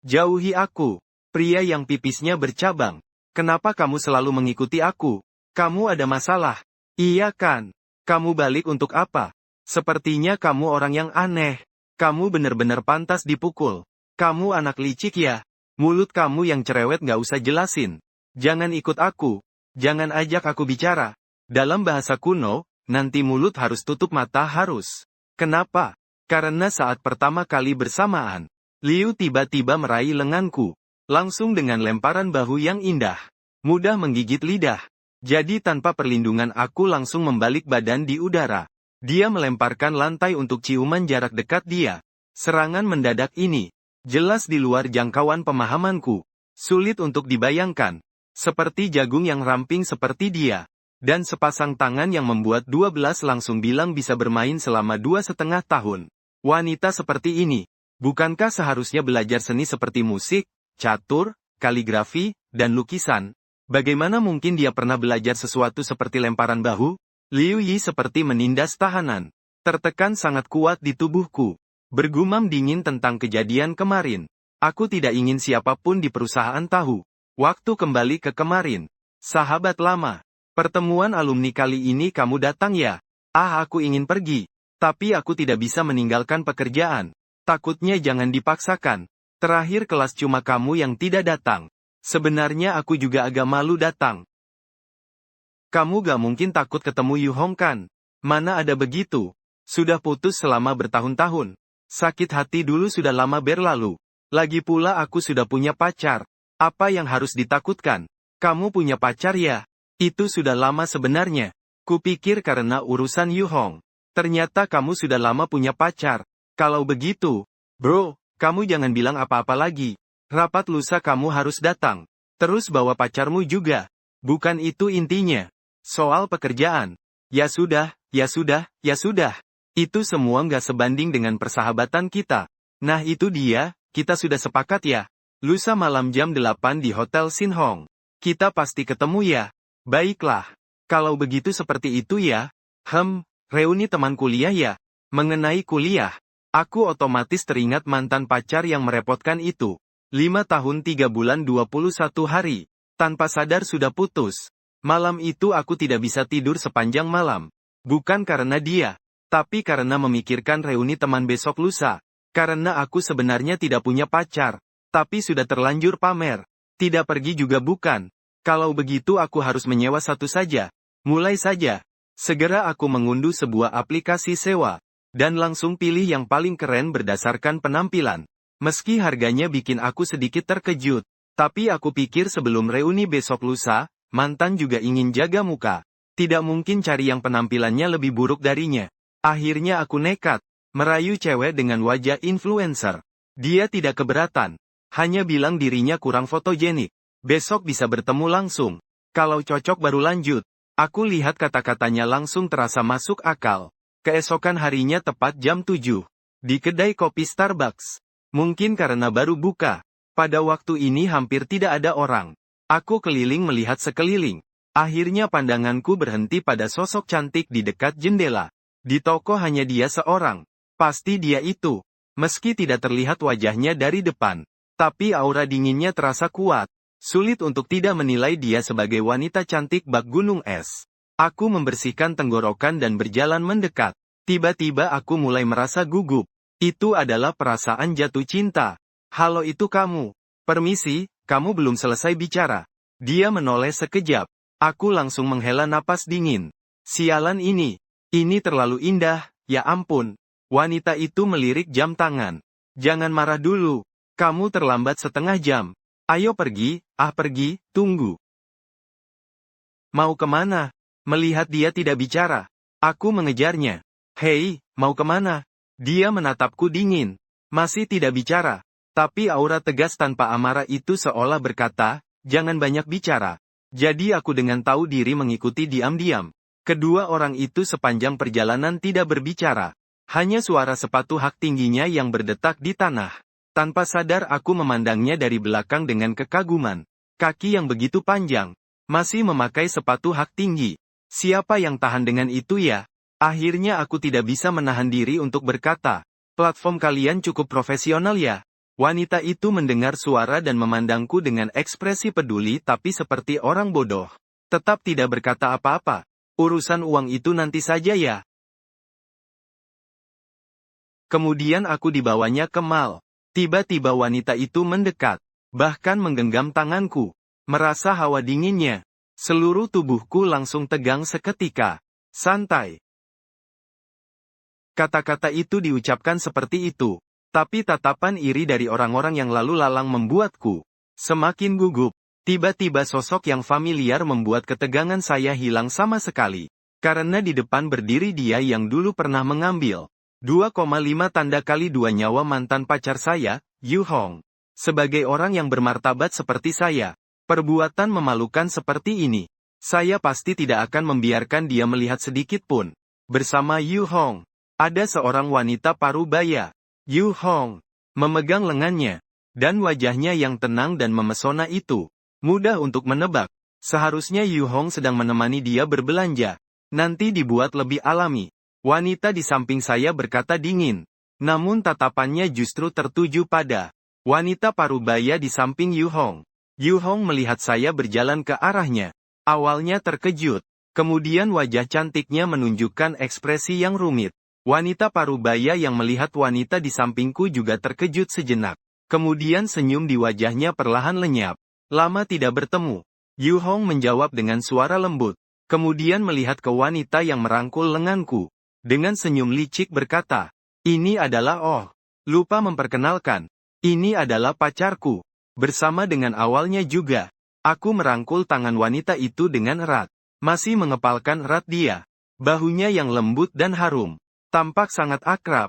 Jauhi aku. Pria yang pipisnya bercabang. Kenapa kamu selalu mengikuti aku? Kamu ada masalah? Iya kan? Kamu balik untuk apa? Sepertinya kamu orang yang aneh. Kamu benar-benar pantas dipukul. Kamu anak licik ya? Mulut kamu yang cerewet gak usah jelasin. Jangan ikut aku. Jangan ajak aku bicara. Dalam bahasa kuno, nanti mulut harus tutup mata harus. Kenapa? Karena saat pertama kali bersamaan, Liu tiba-tiba meraih lenganku. Langsung dengan lemparan bahu yang indah. Mudah menggigit lidah. Jadi tanpa perlindungan aku langsung membalik badan di udara. Dia melemparkan lantai untuk ciuman jarak dekat dia. Serangan mendadak ini jelas di luar jangkauan pemahamanku. Sulit untuk dibayangkan. Seperti jagung yang ramping seperti dia. Dan sepasang tangan yang membuat 12 langsung bilang bisa bermain selama 2,5 tahun. Wanita seperti ini, bukankah seharusnya belajar seni seperti musik, catur, kaligrafi, dan lukisan? Bagaimana mungkin dia pernah belajar sesuatu seperti lemparan bahu? Liu Yi seperti menindas tahanan. Tertekan sangat kuat di tubuhku. Bergumam dingin tentang kejadian kemarin. Aku tidak ingin siapapun di perusahaan tahu. Waktu kembali ke kemarin. Sahabat lama. Pertemuan alumni kali ini kamu datang ya? Aku ingin pergi. Tapi aku tidak bisa meninggalkan pekerjaan. Takutnya jangan dipaksakan. Terakhir kelas cuma kamu yang tidak datang. Sebenarnya aku juga agak malu datang. Kamu gak mungkin takut ketemu Yu Hong kan? Mana ada begitu. Sudah putus selama bertahun-tahun. Sakit hati dulu sudah lama berlalu. Lagi pula aku sudah punya pacar. Apa yang harus ditakutkan? Kamu punya pacar ya? Itu sudah lama sebenarnya. Kupikir karena urusan Yu Hong. Ternyata kamu sudah lama punya pacar. Kalau begitu, bro, kamu jangan bilang apa-apa lagi. Rapat lusa kamu harus datang. Terus bawa pacarmu juga. Bukan itu intinya. Soal pekerjaan. Ya sudah, ya sudah, ya sudah. Itu semua nggak sebanding dengan persahabatan kita. Nah itu dia, kita sudah sepakat ya. Lusa malam jam 8 di Hotel Sin Hong. Kita pasti ketemu ya. Baiklah. Kalau begitu seperti itu ya. Reuni teman kuliah ya. Mengenai kuliah. Aku otomatis teringat mantan pacar yang merepotkan itu. 5 tahun 3 bulan 21 hari. Tanpa sadar sudah putus. Malam itu aku tidak bisa tidur sepanjang malam. Bukan karena dia. Tapi karena memikirkan reuni teman besok lusa. Karena aku sebenarnya tidak punya pacar. Tapi sudah terlanjur pamer. Tidak pergi juga bukan. Kalau begitu aku harus menyewa satu saja. Mulai saja. Segera aku mengunduh sebuah aplikasi sewa. Dan langsung pilih yang paling keren berdasarkan penampilan. Meski harganya bikin aku sedikit terkejut. Tapi aku pikir sebelum reuni besok lusa, mantan juga ingin jaga muka. Tidak mungkin cari yang penampilannya lebih buruk darinya. Akhirnya aku nekat, merayu cewek dengan wajah influencer. Dia tidak keberatan. Hanya bilang dirinya kurang fotogenik. Besok bisa bertemu langsung. Kalau cocok baru lanjut. Aku lihat kata-katanya langsung terasa masuk akal. Keesokan harinya tepat jam 7. Di kedai kopi Starbucks. Mungkin karena baru buka. Pada waktu ini hampir tidak ada orang. Aku keliling melihat sekeliling. Akhirnya pandanganku berhenti pada sosok cantik di dekat jendela. Di toko hanya dia seorang. Pasti dia itu. Meski tidak terlihat wajahnya dari depan. Tapi aura dinginnya terasa kuat. Sulit untuk tidak menilai dia sebagai wanita cantik bak gunung es. Aku membersihkan tenggorokan dan berjalan mendekat. Tiba-tiba aku mulai merasa gugup. Itu adalah perasaan jatuh cinta. Halo itu kamu. Permisi, kamu belum selesai bicara. Dia menoleh sekejap. Aku langsung menghela napas dingin. Sialan ini. Ini terlalu indah, ya ampun. Wanita itu melirik jam tangan. Jangan marah dulu. Kamu terlambat setengah jam. Ayo pergi, pergi, tunggu. Mau kemana? Melihat dia tidak bicara. Aku mengejarnya. Hei, mau kemana? Dia menatapku dingin. Masih tidak bicara. Tapi aura tegas tanpa amarah itu seolah berkata, jangan banyak bicara. Jadi aku dengan tahu diri mengikuti diam-diam. Kedua orang itu sepanjang perjalanan tidak berbicara. Hanya suara sepatu hak tingginya yang berdetak di tanah. Tanpa sadar aku memandangnya dari belakang dengan kekaguman. Kaki yang begitu panjang. Masih memakai sepatu hak tinggi. Siapa yang tahan dengan itu ya? Akhirnya aku tidak bisa menahan diri untuk berkata. Platform kalian cukup profesional ya? Wanita itu mendengar suara dan memandangku dengan ekspresi peduli tapi seperti orang bodoh. Tetap tidak berkata apa-apa. Urusan uang itu nanti saja ya. Kemudian aku dibawanya ke mal. Tiba-tiba wanita itu mendekat. Bahkan menggenggam tanganku. Merasa hawa dinginnya. Seluruh tubuhku langsung tegang seketika. Santai. Kata-kata itu diucapkan seperti itu. Tapi tatapan iri dari orang-orang yang lalu lalang membuatku semakin gugup. Tiba-tiba sosok yang familiar membuat ketegangan saya hilang sama sekali. Karena di depan berdiri dia yang dulu pernah mengambil 2,5 tanda kali 2 nyawa mantan pacar saya, Yu Hong. Sebagai orang yang bermartabat seperti saya, perbuatan memalukan seperti ini, saya pasti tidak akan membiarkan dia melihat sedikit pun. Bersama Yu Hong, ada seorang wanita parubaya. Yu Hong memegang lengannya, dan wajahnya yang tenang dan memesona itu mudah untuk menebak. Seharusnya Yu Hong sedang menemani dia berbelanja. Nanti dibuat lebih alami. Wanita di samping saya berkata dingin. Namun tatapannya justru tertuju pada wanita parubaya di samping Yu Hong. Yu Hong melihat saya berjalan ke arahnya. Awalnya terkejut. Kemudian wajah cantiknya menunjukkan ekspresi yang rumit. Wanita parubaya yang melihat wanita di sampingku juga terkejut sejenak. Kemudian senyum di wajahnya perlahan lenyap. Lama tidak bertemu. Yu Hong menjawab dengan suara lembut. Kemudian melihat ke wanita yang merangkul lenganku. Dengan senyum licik berkata, "Ini adalah lupa memperkenalkan. Ini adalah pacarku." Bersama dengan awalnya juga. Aku merangkul tangan wanita itu dengan erat. Masih mengepalkan erat dia. Bahunya yang lembut dan harum. Tampak sangat akrab.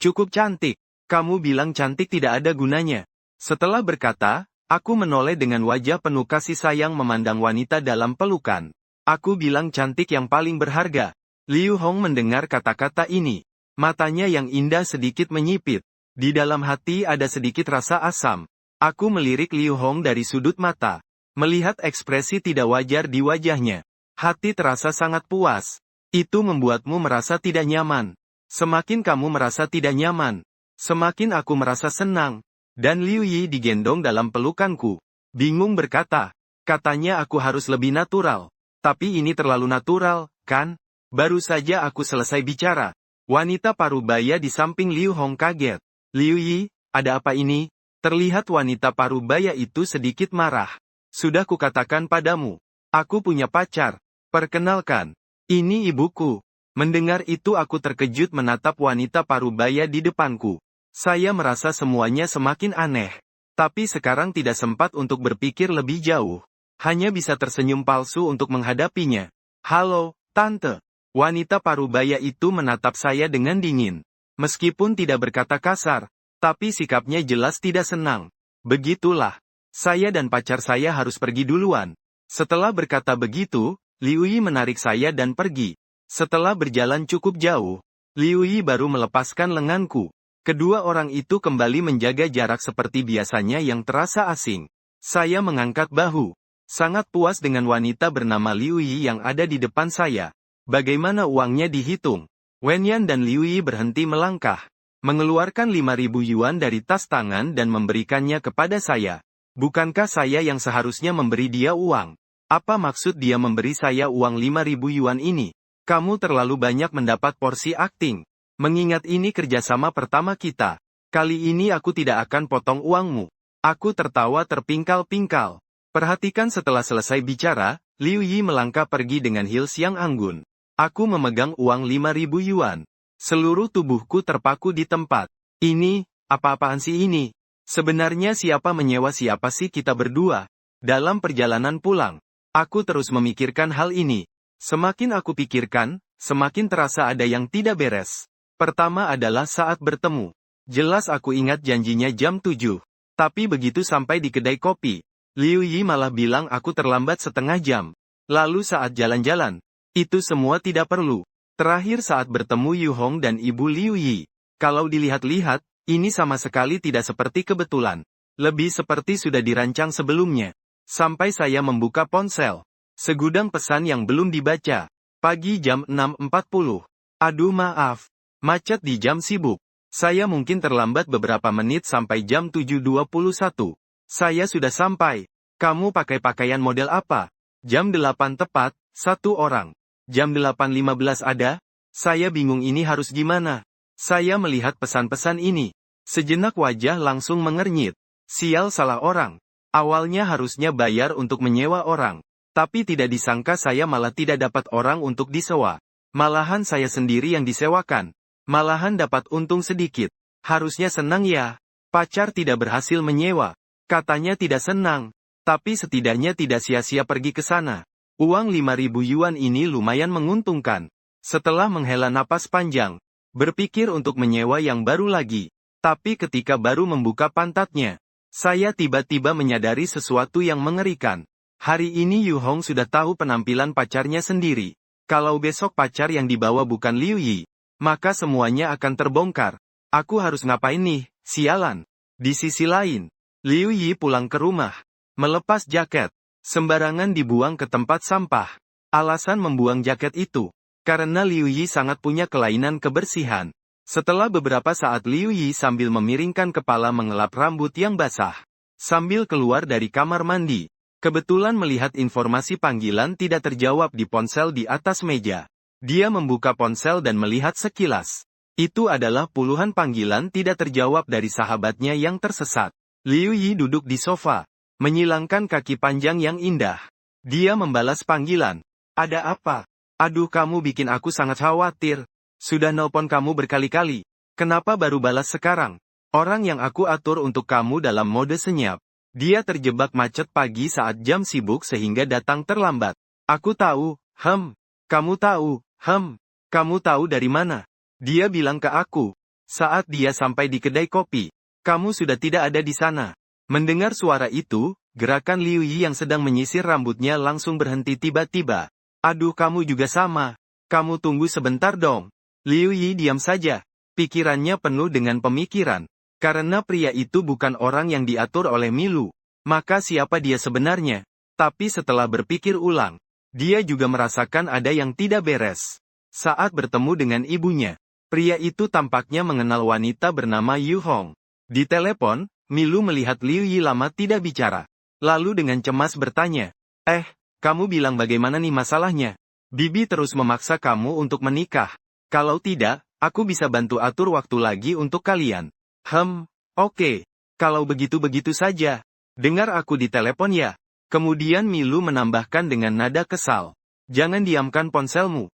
Cukup cantik. Kamu bilang cantik tidak ada gunanya. Setelah berkata, aku menoleh dengan wajah penuh kasih sayang memandang wanita dalam pelukan. Aku bilang cantik yang paling berharga. Liu Hong mendengar kata-kata ini. Matanya yang indah sedikit menyipit. Di dalam hati ada sedikit rasa asam. Aku melirik Liu Hong dari sudut mata. Melihat ekspresi tidak wajar di wajahnya. Hati terasa sangat puas. Itu membuatmu merasa tidak nyaman. Semakin kamu merasa tidak nyaman, semakin aku merasa senang. Dan Liu Yi digendong dalam pelukanku. Bingung berkata, katanya aku harus lebih natural. Tapi ini terlalu natural, kan? Baru saja aku selesai bicara. Wanita parubaya di samping Liu Hong kaget. Liu Yi, ada apa ini? Terlihat wanita parubaya itu sedikit marah. Sudah kukatakan padamu, aku punya pacar. Perkenalkan. Ini ibuku. Mendengar itu aku terkejut menatap wanita parubaya di depanku. Saya merasa semuanya semakin aneh. Tapi sekarang tidak sempat untuk berpikir lebih jauh. Hanya bisa tersenyum palsu untuk menghadapinya. Halo, Tante. Wanita parubaya itu menatap saya dengan dingin. Meskipun tidak berkata kasar, tapi sikapnya jelas tidak senang. Begitulah. Saya dan pacar saya harus pergi duluan. Setelah berkata begitu, Liu Yi menarik saya dan pergi. Setelah berjalan cukup jauh, Liu Yi baru melepaskan lenganku. Kedua orang itu kembali menjaga jarak seperti biasanya yang terasa asing. Saya mengangkat bahu. Sangat puas dengan wanita bernama Liu Yi yang ada di depan saya. Bagaimana uangnya dihitung? Wenyan dan Liu Yi berhenti melangkah. Mengeluarkan 5.000 yuan dari tas tangan dan memberikannya kepada saya. Bukankah saya yang seharusnya memberi dia uang? Apa maksud dia memberi saya uang 5.000 yuan ini? Kamu terlalu banyak mendapat porsi akting. Mengingat ini kerjasama pertama kita. Kali ini aku tidak akan potong uangmu. Aku tertawa terpingkal-pingkal. Perhatikan setelah selesai bicara, Liu Yi melangkah pergi dengan heels yang anggun. Aku memegang uang 5.000 yuan. Seluruh tubuhku terpaku di tempat. Ini, apa-apaan sih ini? Sebenarnya siapa menyewa siapa sih kita berdua? Dalam perjalanan pulang, aku terus memikirkan hal ini. Semakin aku pikirkan, semakin terasa ada yang tidak beres. Pertama adalah saat bertemu. Jelas aku ingat janjinya jam 7. Tapi begitu sampai di kedai kopi, Liu Yi malah bilang aku terlambat setengah jam. Lalu saat jalan-jalan, itu semua tidak perlu. Terakhir saat bertemu Yu Hong dan Ibu Liu Yi. Kalau dilihat-lihat, ini sama sekali tidak seperti kebetulan. Lebih seperti sudah dirancang sebelumnya. Sampai saya membuka ponsel. Segudang pesan yang belum dibaca. Pagi jam 6.40. Aduh maaf. Macet di jam sibuk. Saya mungkin terlambat beberapa menit sampai jam 7.21. Saya sudah sampai. Kamu pakai pakaian model apa? Jam 8 tepat, satu orang. Jam 8.15 ada? Saya bingung ini harus gimana. Saya melihat pesan-pesan ini. Sejenak wajah langsung mengernyit. Sial, salah orang. Awalnya harusnya bayar untuk menyewa orang. Tapi tidak disangka saya malah tidak dapat orang untuk disewa. Malahan saya sendiri yang disewakan. Malahan dapat untung sedikit. Harusnya senang ya. Pacar tidak berhasil menyewa. Katanya tidak senang. Tapi setidaknya tidak sia-sia pergi ke sana. Uang 5.000 yuan ini lumayan menguntungkan. Setelah menghela napas panjang, berpikir untuk menyewa yang baru lagi. Tapi ketika baru membuka pantatnya, saya tiba-tiba menyadari sesuatu yang mengerikan. Hari ini Yu Hong sudah tahu penampilan pacarnya sendiri. Kalau besok pacar yang dibawa bukan Liu Yi, maka semuanya akan terbongkar. Aku harus ngapain nih, sialan. Di sisi lain, Liu Yi pulang ke rumah. Melepas jaket, sembarangan dibuang ke tempat sampah. Alasan membuang jaket itu, karena Liu Yi sangat punya kelainan kebersihan. Setelah beberapa saat Liu Yi sambil memiringkan kepala mengelap rambut yang basah. Sambil keluar dari kamar mandi, kebetulan melihat informasi panggilan tidak terjawab di ponsel di atas meja. Dia membuka ponsel dan melihat sekilas. Itu adalah puluhan panggilan tidak terjawab dari sahabatnya yang tersesat. Liu Yi duduk di sofa, menyilangkan kaki panjang yang indah. Dia membalas panggilan. Ada apa? Aduh, kamu bikin aku sangat khawatir. Sudah nelpon kamu berkali-kali. Kenapa baru balas sekarang? Orang yang aku atur untuk kamu dalam mode senyap. Dia terjebak macet pagi saat jam sibuk sehingga datang terlambat. Aku tahu, kamu tahu, kamu tahu dari mana? Dia bilang ke aku. Saat dia sampai di kedai kopi. Kamu sudah tidak ada di sana. Mendengar suara itu, gerakan Liu Yi yang sedang menyisir rambutnya langsung berhenti tiba-tiba. Aduh, kamu juga sama. Kamu tunggu sebentar dong. Liu Yi diam saja. Pikirannya penuh dengan pemikiran. Karena pria itu bukan orang yang diatur oleh Milu. Maka siapa dia sebenarnya? Tapi setelah berpikir ulang, dia juga merasakan ada yang tidak beres. Saat bertemu dengan ibunya, pria itu tampaknya mengenal wanita bernama Yu Hong. Di telepon, Milu melihat Liu Yi lama tidak bicara. Lalu dengan cemas bertanya, kamu bilang bagaimana nih masalahnya? Bibi terus memaksa kamu untuk menikah. Kalau tidak, aku bisa bantu atur waktu lagi untuk kalian. Oke. Kalau begitu-begitu saja. Dengar aku di telepon ya. Kemudian Milu menambahkan dengan nada kesal. Jangan diamkan ponselmu.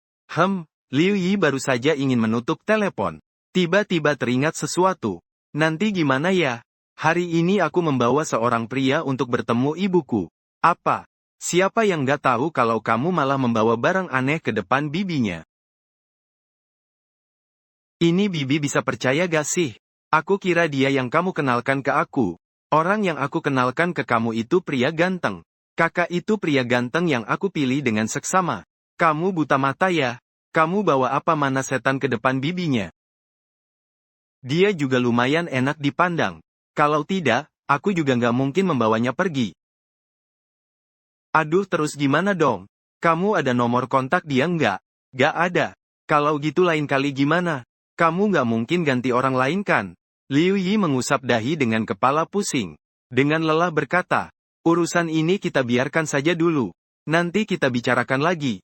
Liu Yi baru saja ingin menutup telepon. Tiba-tiba teringat sesuatu. Nanti gimana ya? Hari ini aku membawa seorang pria untuk bertemu ibuku. Apa? Siapa yang gak tahu kalau kamu malah membawa barang aneh ke depan bibinya? Ini bibi bisa percaya gak sih? Aku kira dia yang kamu kenalkan ke aku. Orang yang aku kenalkan ke kamu itu pria ganteng. Kakak itu pria ganteng yang aku pilih dengan seksama. Kamu buta mata ya? Kamu bawa apa mana setan ke depan bibinya? Dia juga lumayan enak dipandang. Kalau tidak, aku juga nggak mungkin membawanya pergi. Aduh, terus gimana dong? Kamu ada nomor kontak dia nggak? Nggak ada. Kalau gitu lain kali gimana? Kamu nggak mungkin ganti orang lain kan? Liu Yi mengusap dahi dengan kepala pusing. Dengan lelah berkata, urusan ini kita biarkan saja dulu. Nanti kita bicarakan lagi.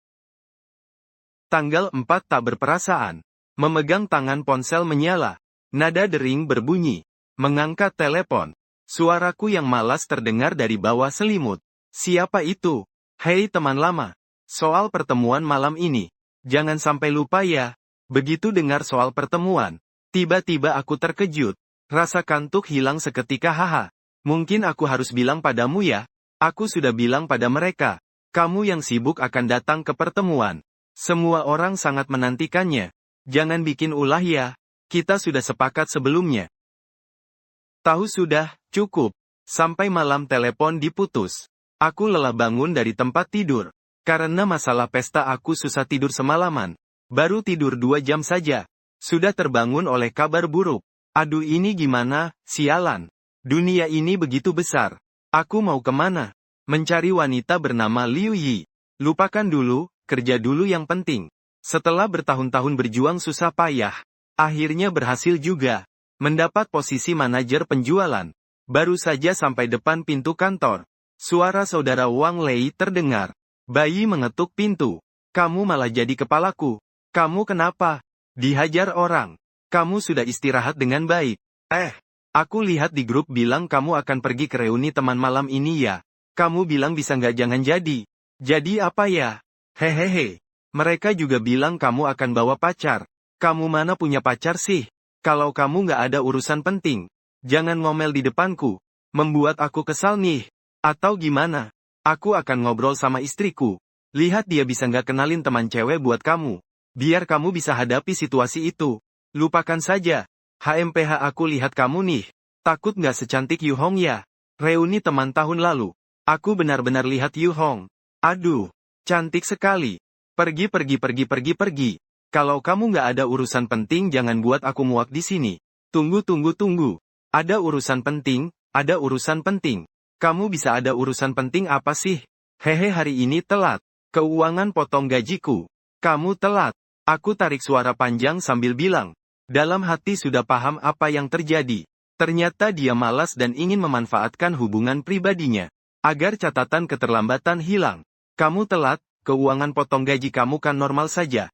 Tanggal 4 tak berperasaan. Memegang tangan ponsel menyala. Nada dering berbunyi. Mengangkat telepon. Suaraku yang malas terdengar dari bawah selimut. Siapa itu? Hei teman lama. Soal pertemuan malam ini. Jangan sampai lupa ya. Begitu dengar soal pertemuan. Tiba-tiba aku terkejut. Rasa kantuk hilang seketika. Mungkin aku harus bilang padamu ya. Aku sudah bilang pada mereka. Kamu yang sibuk akan datang ke pertemuan. Semua orang sangat menantikannya. Jangan bikin ulah ya. Kita sudah sepakat sebelumnya. Tahu sudah, cukup. Sampai malam telepon diputus. Aku lelah bangun dari tempat tidur. Karena masalah pesta aku susah tidur semalaman. Baru tidur 2 jam saja. Sudah terbangun oleh kabar buruk. Aduh, ini gimana, sialan. Dunia ini begitu besar. Aku mau kemana? Mencari wanita bernama Liu Yi. Lupakan dulu, kerja dulu yang penting. Setelah bertahun-tahun berjuang susah payah, Akhirnya berhasil juga. Mendapat posisi manajer penjualan. Baru saja sampai depan pintu kantor. Suara saudara Wang Lei terdengar. Bayi mengetuk pintu. Kamu malah jadi kepalaku. Kamu kenapa? Dihajar orang. Kamu sudah istirahat dengan baik. Aku lihat di grup bilang kamu akan pergi ke reuni teman malam ini ya. Kamu bilang bisa nggak jangan jadi. Jadi apa ya? Hehehe. Mereka juga bilang kamu akan bawa pacar. Kamu mana punya pacar sih? Kalau kamu nggak ada urusan penting, jangan ngomel di depanku. Membuat aku kesal nih. Atau gimana? Aku akan ngobrol sama istriku. Lihat dia bisa nggak kenalin teman cewek buat kamu. Biar kamu bisa hadapi situasi itu. Lupakan saja. HMPH aku lihat kamu nih. Takut nggak secantik Yu Hong ya? Reuni teman tahun lalu. Aku benar-benar lihat Yu Hong. Aduh, cantik sekali. Pergi. Kalau kamu nggak ada urusan penting jangan buat aku muak di sini. Tunggu. Ada urusan penting. Kamu bisa ada urusan penting apa sih? Hehe hari ini telat. Keuangan potong gajiku. Kamu telat. Aku tarik suara panjang sambil bilang. Dalam hati sudah paham apa yang terjadi. Ternyata dia malas dan ingin memanfaatkan hubungan pribadinya. Agar catatan keterlambatan hilang. Kamu telat, keuangan potong gaji kamu kan normal saja.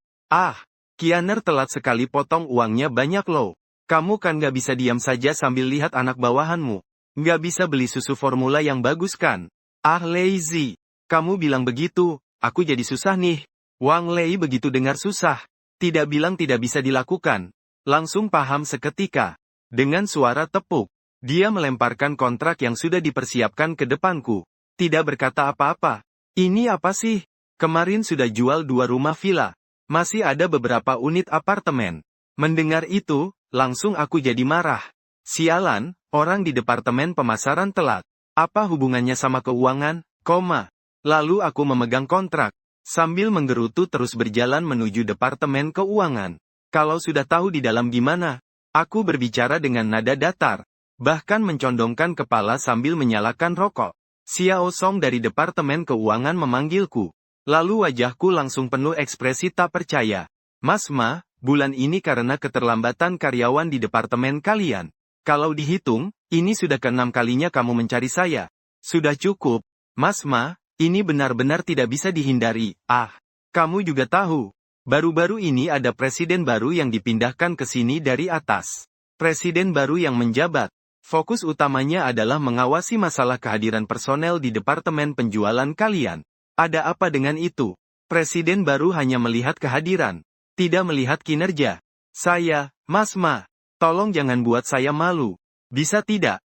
Kianer telat sekali potong uangnya banyak loh. Kamu kan gak bisa diam saja sambil lihat anak bawahanmu. Gak bisa beli susu formula yang bagus kan? Lazy. Kamu bilang begitu, aku jadi susah nih. Wang Lei begitu dengar susah. Tidak bilang tidak bisa dilakukan. Langsung paham seketika. Dengan suara tepuk, dia melemparkan kontrak yang sudah dipersiapkan ke depanku. Tidak berkata apa-apa. Ini apa sih? Kemarin sudah jual 2 rumah villa. Masih ada beberapa unit apartemen. Mendengar itu, langsung aku jadi marah. Sialan, orang di departemen pemasaran telat. Apa hubungannya sama keuangan? Lalu aku memegang kontrak. Sambil menggerutu terus berjalan menuju departemen keuangan. Kalau sudah tahu di dalam gimana, aku berbicara dengan nada datar. Bahkan mencondongkan kepala sambil menyalakan rokok. Xiao Song dari Departemen Keuangan memanggilku. Lalu wajahku langsung penuh ekspresi tak percaya. Mas Ma, bulan ini karena keterlambatan karyawan di departemen kalian. Kalau dihitung, ini sudah ke-6 kalinya kamu mencari saya. Sudah cukup. Mas Ma, ini benar-benar tidak bisa dihindari. Kamu juga tahu. Baru-baru ini ada presiden baru yang dipindahkan ke sini dari atas. Presiden baru yang menjabat. Fokus utamanya adalah mengawasi masalah kehadiran personel di departemen penjualan kalian. Ada apa dengan itu? Presiden baru hanya melihat kehadiran, tidak melihat kinerja. Saya, Mas Ma, tolong jangan buat saya malu. Bisa tidak?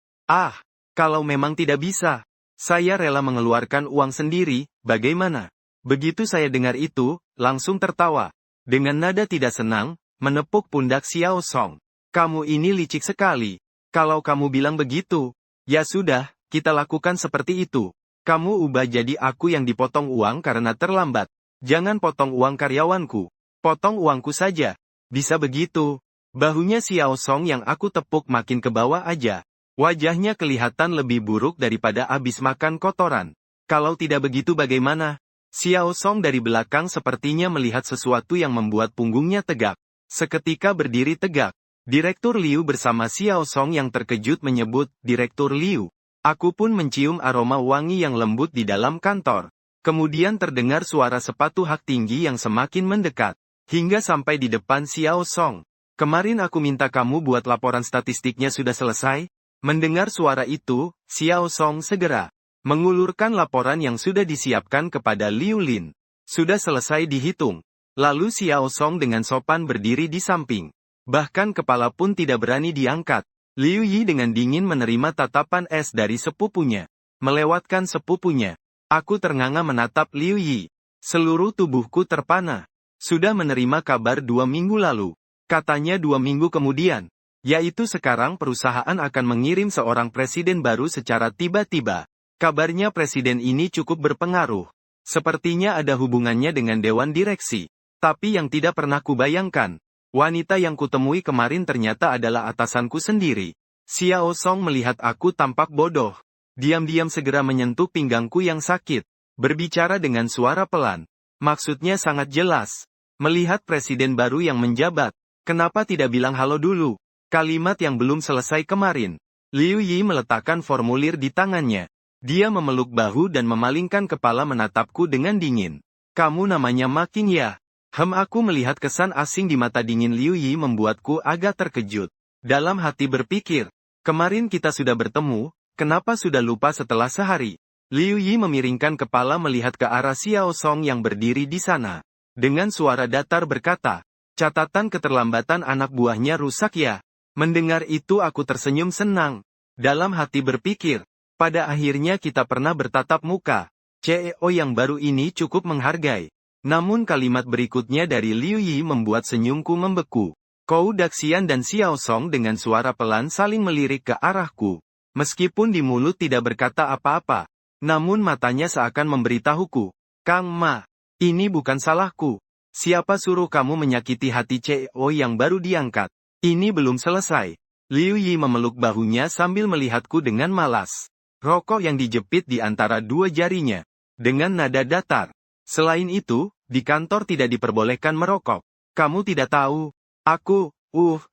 Kalau memang tidak bisa, saya rela mengeluarkan uang sendiri, bagaimana? Begitu saya dengar itu, langsung tertawa. Dengan nada tidak senang, menepuk pundak Xiao Song. Kamu ini licik sekali. Kalau kamu bilang begitu, ya sudah, kita lakukan seperti itu. Kamu ubah jadi aku yang dipotong uang karena terlambat. Jangan potong uang karyawanku. Potong uangku saja. Bisa begitu. Bahunya Xiao Song yang aku tepuk makin ke bawah aja. Wajahnya kelihatan lebih buruk daripada abis makan kotoran. Kalau tidak begitu bagaimana? Xiao Song dari belakang sepertinya melihat sesuatu yang membuat punggungnya tegak. Seketika berdiri tegak. Direktur Liu bersama Xiao Song yang terkejut menyebut, Direktur Liu. Aku pun mencium aroma wangi yang lembut di dalam kantor. Kemudian terdengar suara sepatu hak tinggi yang semakin mendekat. Hingga sampai di depan Xiao Song. Kemarin aku minta kamu buat laporan statistiknya sudah selesai? Mendengar suara itu, Xiao Song segera mengulurkan laporan yang sudah disiapkan kepada Liu Lin. Sudah selesai dihitung. Lalu Xiao Song dengan sopan berdiri di samping. Bahkan kepala pun tidak berani diangkat. Liu Yi dengan dingin menerima tatapan es dari sepupunya. Melewatkan sepupunya. Aku ternganga menatap Liu Yi. Seluruh tubuhku terpana. Sudah menerima kabar 2 minggu lalu. Katanya 2 minggu kemudian. Yaitu sekarang perusahaan akan mengirim seorang presiden baru secara tiba-tiba. Kabarnya presiden ini cukup berpengaruh. Sepertinya ada hubungannya dengan dewan direksi. Tapi yang tidak pernah kubayangkan, wanita yang kutemui kemarin ternyata adalah atasanku sendiri. Xiao Song melihat aku tampak bodoh. Diam-diam segera menyentuh pinggangku yang sakit. Berbicara dengan suara pelan. Maksudnya sangat jelas. Melihat presiden baru yang menjabat, Kenapa tidak bilang halo dulu? Kalimat yang belum selesai kemarin. Liu Yi meletakkan formulir di tangannya. Dia memeluk bahu dan memalingkan kepala menatapku dengan dingin. Kamu namanya Ma Qing ya? Aku melihat kesan asing di mata dingin Liu Yi membuatku agak terkejut. Dalam hati berpikir, kemarin kita sudah bertemu, kenapa sudah lupa setelah sehari? Liu Yi memiringkan kepala melihat ke arah Xiao Song yang berdiri di sana. Dengan suara datar berkata, catatan keterlambatan anak buahnya rusak ya. Mendengar itu aku tersenyum senang. Dalam hati berpikir, pada akhirnya kita pernah bertatap muka. CEO yang baru ini cukup menghargai. Namun kalimat berikutnya dari Liu Yi membuat senyumku membeku. Kou Daxian dan Xiao Song dengan suara pelan saling melirik ke arahku. Meskipun di mulut tidak berkata apa-apa, namun matanya seakan memberitahuku, Kang Ma, ini bukan salahku. Siapa suruh kamu menyakiti hati CEO yang baru diangkat? Ini belum selesai. Liu Yi memeluk bahunya sambil melihatku dengan malas. Rokok yang dijepit di antara dua jarinya. Dengan nada datar. Selain itu, di kantor tidak diperbolehkan merokok. Kamu tidak tahu. Aku,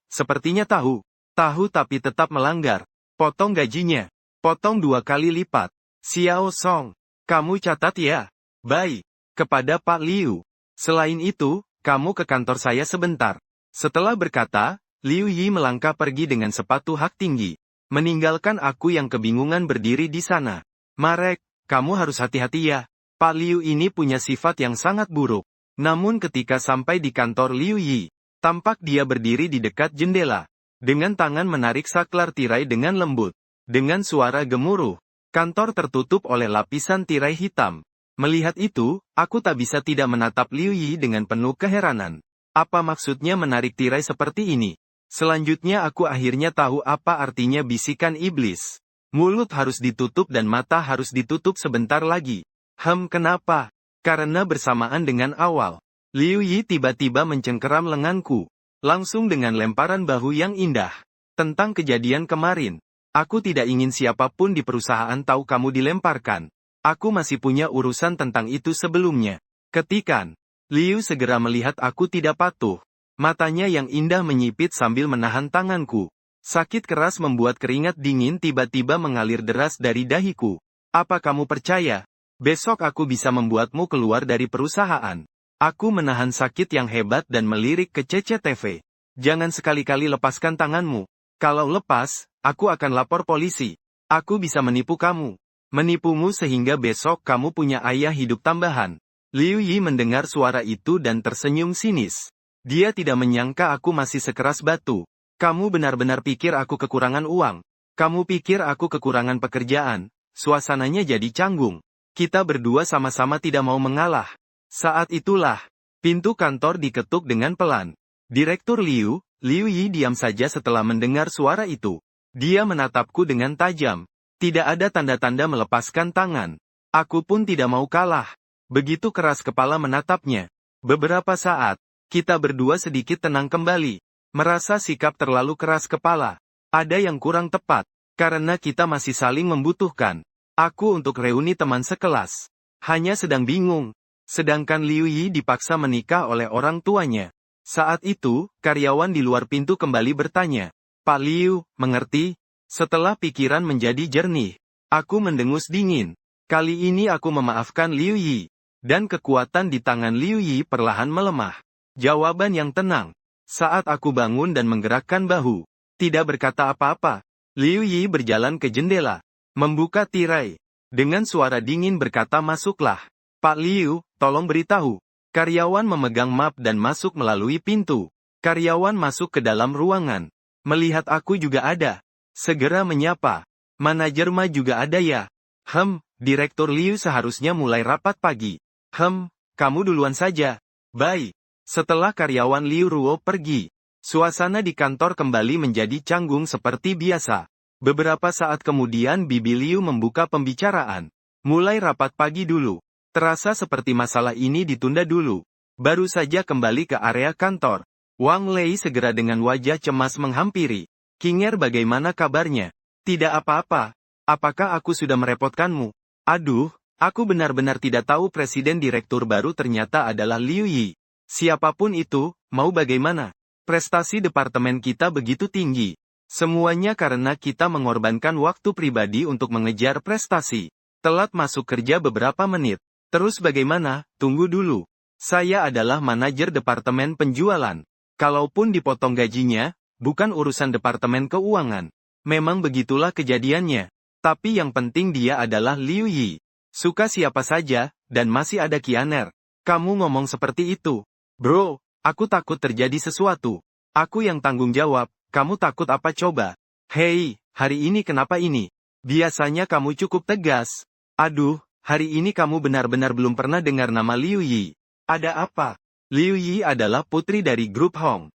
sepertinya tahu. Tahu tapi tetap melanggar. Potong gajinya. Potong 2 kali lipat. Xiao Song. Kamu catat ya. Baik. Kepada Pak Liu. Selain itu, kamu ke kantor saya sebentar. Setelah berkata, Liu Yi melangkah pergi dengan sepatu hak tinggi. Meninggalkan aku yang kebingungan berdiri di sana. Marek, kamu harus hati-hati ya. Pak Liu ini punya sifat yang sangat buruk. Namun ketika sampai di kantor Liu Yi, tampak dia berdiri di dekat jendela. Dengan tangan menarik saklar tirai dengan lembut. Dengan suara gemuruh, kantor tertutup oleh lapisan tirai hitam. Melihat itu, aku tak bisa tidak menatap Liu Yi dengan penuh keheranan. Apa maksudnya menarik tirai seperti ini? Selanjutnya aku akhirnya tahu apa artinya bisikan iblis. Mulut harus ditutup dan mata harus ditutup sebentar lagi. Kenapa? Karena bersamaan dengan awal. Liu Yi tiba-tiba mencengkeram lenganku. Langsung dengan lemparan bahu yang indah. Tentang kejadian kemarin. Aku tidak ingin siapapun di perusahaan tahu kamu dilemparkan. Aku masih punya urusan tentang itu sebelumnya. Ketikan. Liu segera melihat aku tidak patuh. Matanya yang indah menyipit sambil menahan tanganku. Sakit keras membuat keringat dingin tiba-tiba mengalir deras dari dahiku. Apa kamu percaya? Besok aku bisa membuatmu keluar dari perusahaan. Aku menahan sakit yang hebat dan melirik ke CCTV. Jangan sekali-kali lepaskan tanganmu. Kalau lepas, aku akan lapor polisi. Aku bisa menipu kamu. Menipumu sehingga besok kamu punya ayah hidup tambahan. Liu Yi mendengar suara itu dan tersenyum sinis. Dia tidak menyangka aku masih sekeras batu. Kamu benar-benar pikir aku kekurangan uang. Kamu pikir aku kekurangan pekerjaan. Suasananya jadi canggung. Kita berdua sama-sama tidak mau mengalah. Saat itulah, pintu kantor diketuk dengan pelan. Direktur Liu Yi diam saja setelah mendengar suara itu. Dia menatapku dengan tajam. Tidak ada tanda-tanda melepaskan tangan. Aku pun tidak mau kalah. Begitu keras kepala menatapnya. Beberapa saat, kita berdua sedikit tenang kembali. Merasa sikap terlalu keras kepala. Ada yang kurang tepat. Karena kita masih saling membutuhkan. Aku untuk reuni teman sekelas. Hanya sedang bingung. Sedangkan Liu Yi dipaksa menikah oleh orang tuanya. Saat itu, karyawan di luar pintu kembali bertanya. Pak Liu, mengerti? Setelah pikiran menjadi jernih. Aku mendengus dingin. Kali ini aku memaafkan Liu Yi. Dan kekuatan di tangan Liu Yi perlahan melemah. Jawaban yang tenang. Saat aku bangun dan menggerakkan bahu. Tidak berkata apa-apa. Liu Yi berjalan ke jendela. Membuka tirai. Dengan suara dingin berkata masuklah. Pak Liu, tolong beritahu. Karyawan memegang map dan masuk melalui pintu. Karyawan masuk ke dalam ruangan. Melihat aku juga ada. Segera menyapa. Manajer Ma juga ada ya? Direktur Liu seharusnya mulai rapat pagi. Kamu duluan saja. Baik. Setelah karyawan Liu Ruo pergi, suasana di kantor kembali menjadi canggung seperti biasa. Beberapa saat kemudian Bibi Liu membuka pembicaraan. Mulai rapat pagi dulu. Terasa seperti masalah ini ditunda dulu. Baru saja kembali ke area kantor. Wang Lei segera dengan wajah cemas menghampiri. Kinger, bagaimana kabarnya? Tidak apa-apa. Apakah aku sudah merepotkanmu? Aduh, aku benar-benar tidak tahu presiden direktur baru ternyata adalah Liu Yi. Siapapun itu, mau bagaimana? Prestasi departemen kita begitu tinggi. Semuanya karena kita mengorbankan waktu pribadi untuk mengejar prestasi. Telat masuk kerja beberapa menit. Terus bagaimana? Tunggu dulu. Saya adalah manajer departemen penjualan. Kalaupun dipotong gajinya, bukan urusan departemen keuangan. Memang begitulah kejadiannya. Tapi yang penting dia adalah Liu Yi. Suka siapa saja, dan masih ada Qianer. Kamu ngomong seperti itu. Bro, aku takut terjadi sesuatu. Aku yang tanggung jawab, kamu takut apa coba? Hei, hari ini kenapa ini? Biasanya kamu cukup tegas. Aduh, hari ini kamu benar-benar belum pernah dengar nama Liu Yi. Ada apa? Liu Yi adalah putri dari grup Hong.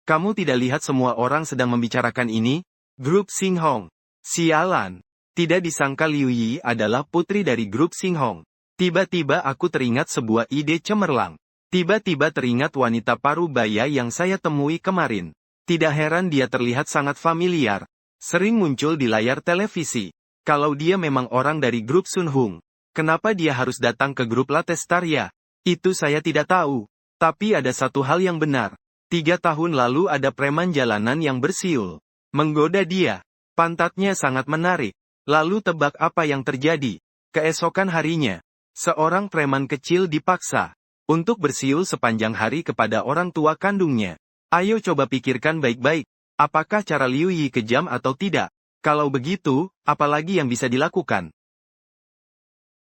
Kamu tidak lihat semua orang sedang membicarakan ini? Grup Sing Hong. Sialan. Tidak disangka Liu Yi adalah putri dari grup Sing Hong. Tiba-tiba aku teringat sebuah ide cemerlang. Tiba-tiba teringat wanita parubaya yang saya temui kemarin. Tidak heran dia terlihat sangat familiar. Sering muncul di layar televisi. Kalau dia memang orang dari grup Sun Hung, kenapa dia harus datang ke grup Latestaria? Itu saya tidak tahu. Tapi ada satu hal yang benar. 3 tahun lalu ada preman jalanan yang bersiul. Menggoda dia. Pantatnya sangat menarik. Lalu tebak apa yang terjadi? Keesokan harinya, seorang preman kecil dipaksa untuk bersiul sepanjang hari kepada orang tua kandungnya. Ayo coba pikirkan baik-baik. Apakah cara Liu Yi kejam atau tidak? Kalau begitu, apalagi yang bisa dilakukan?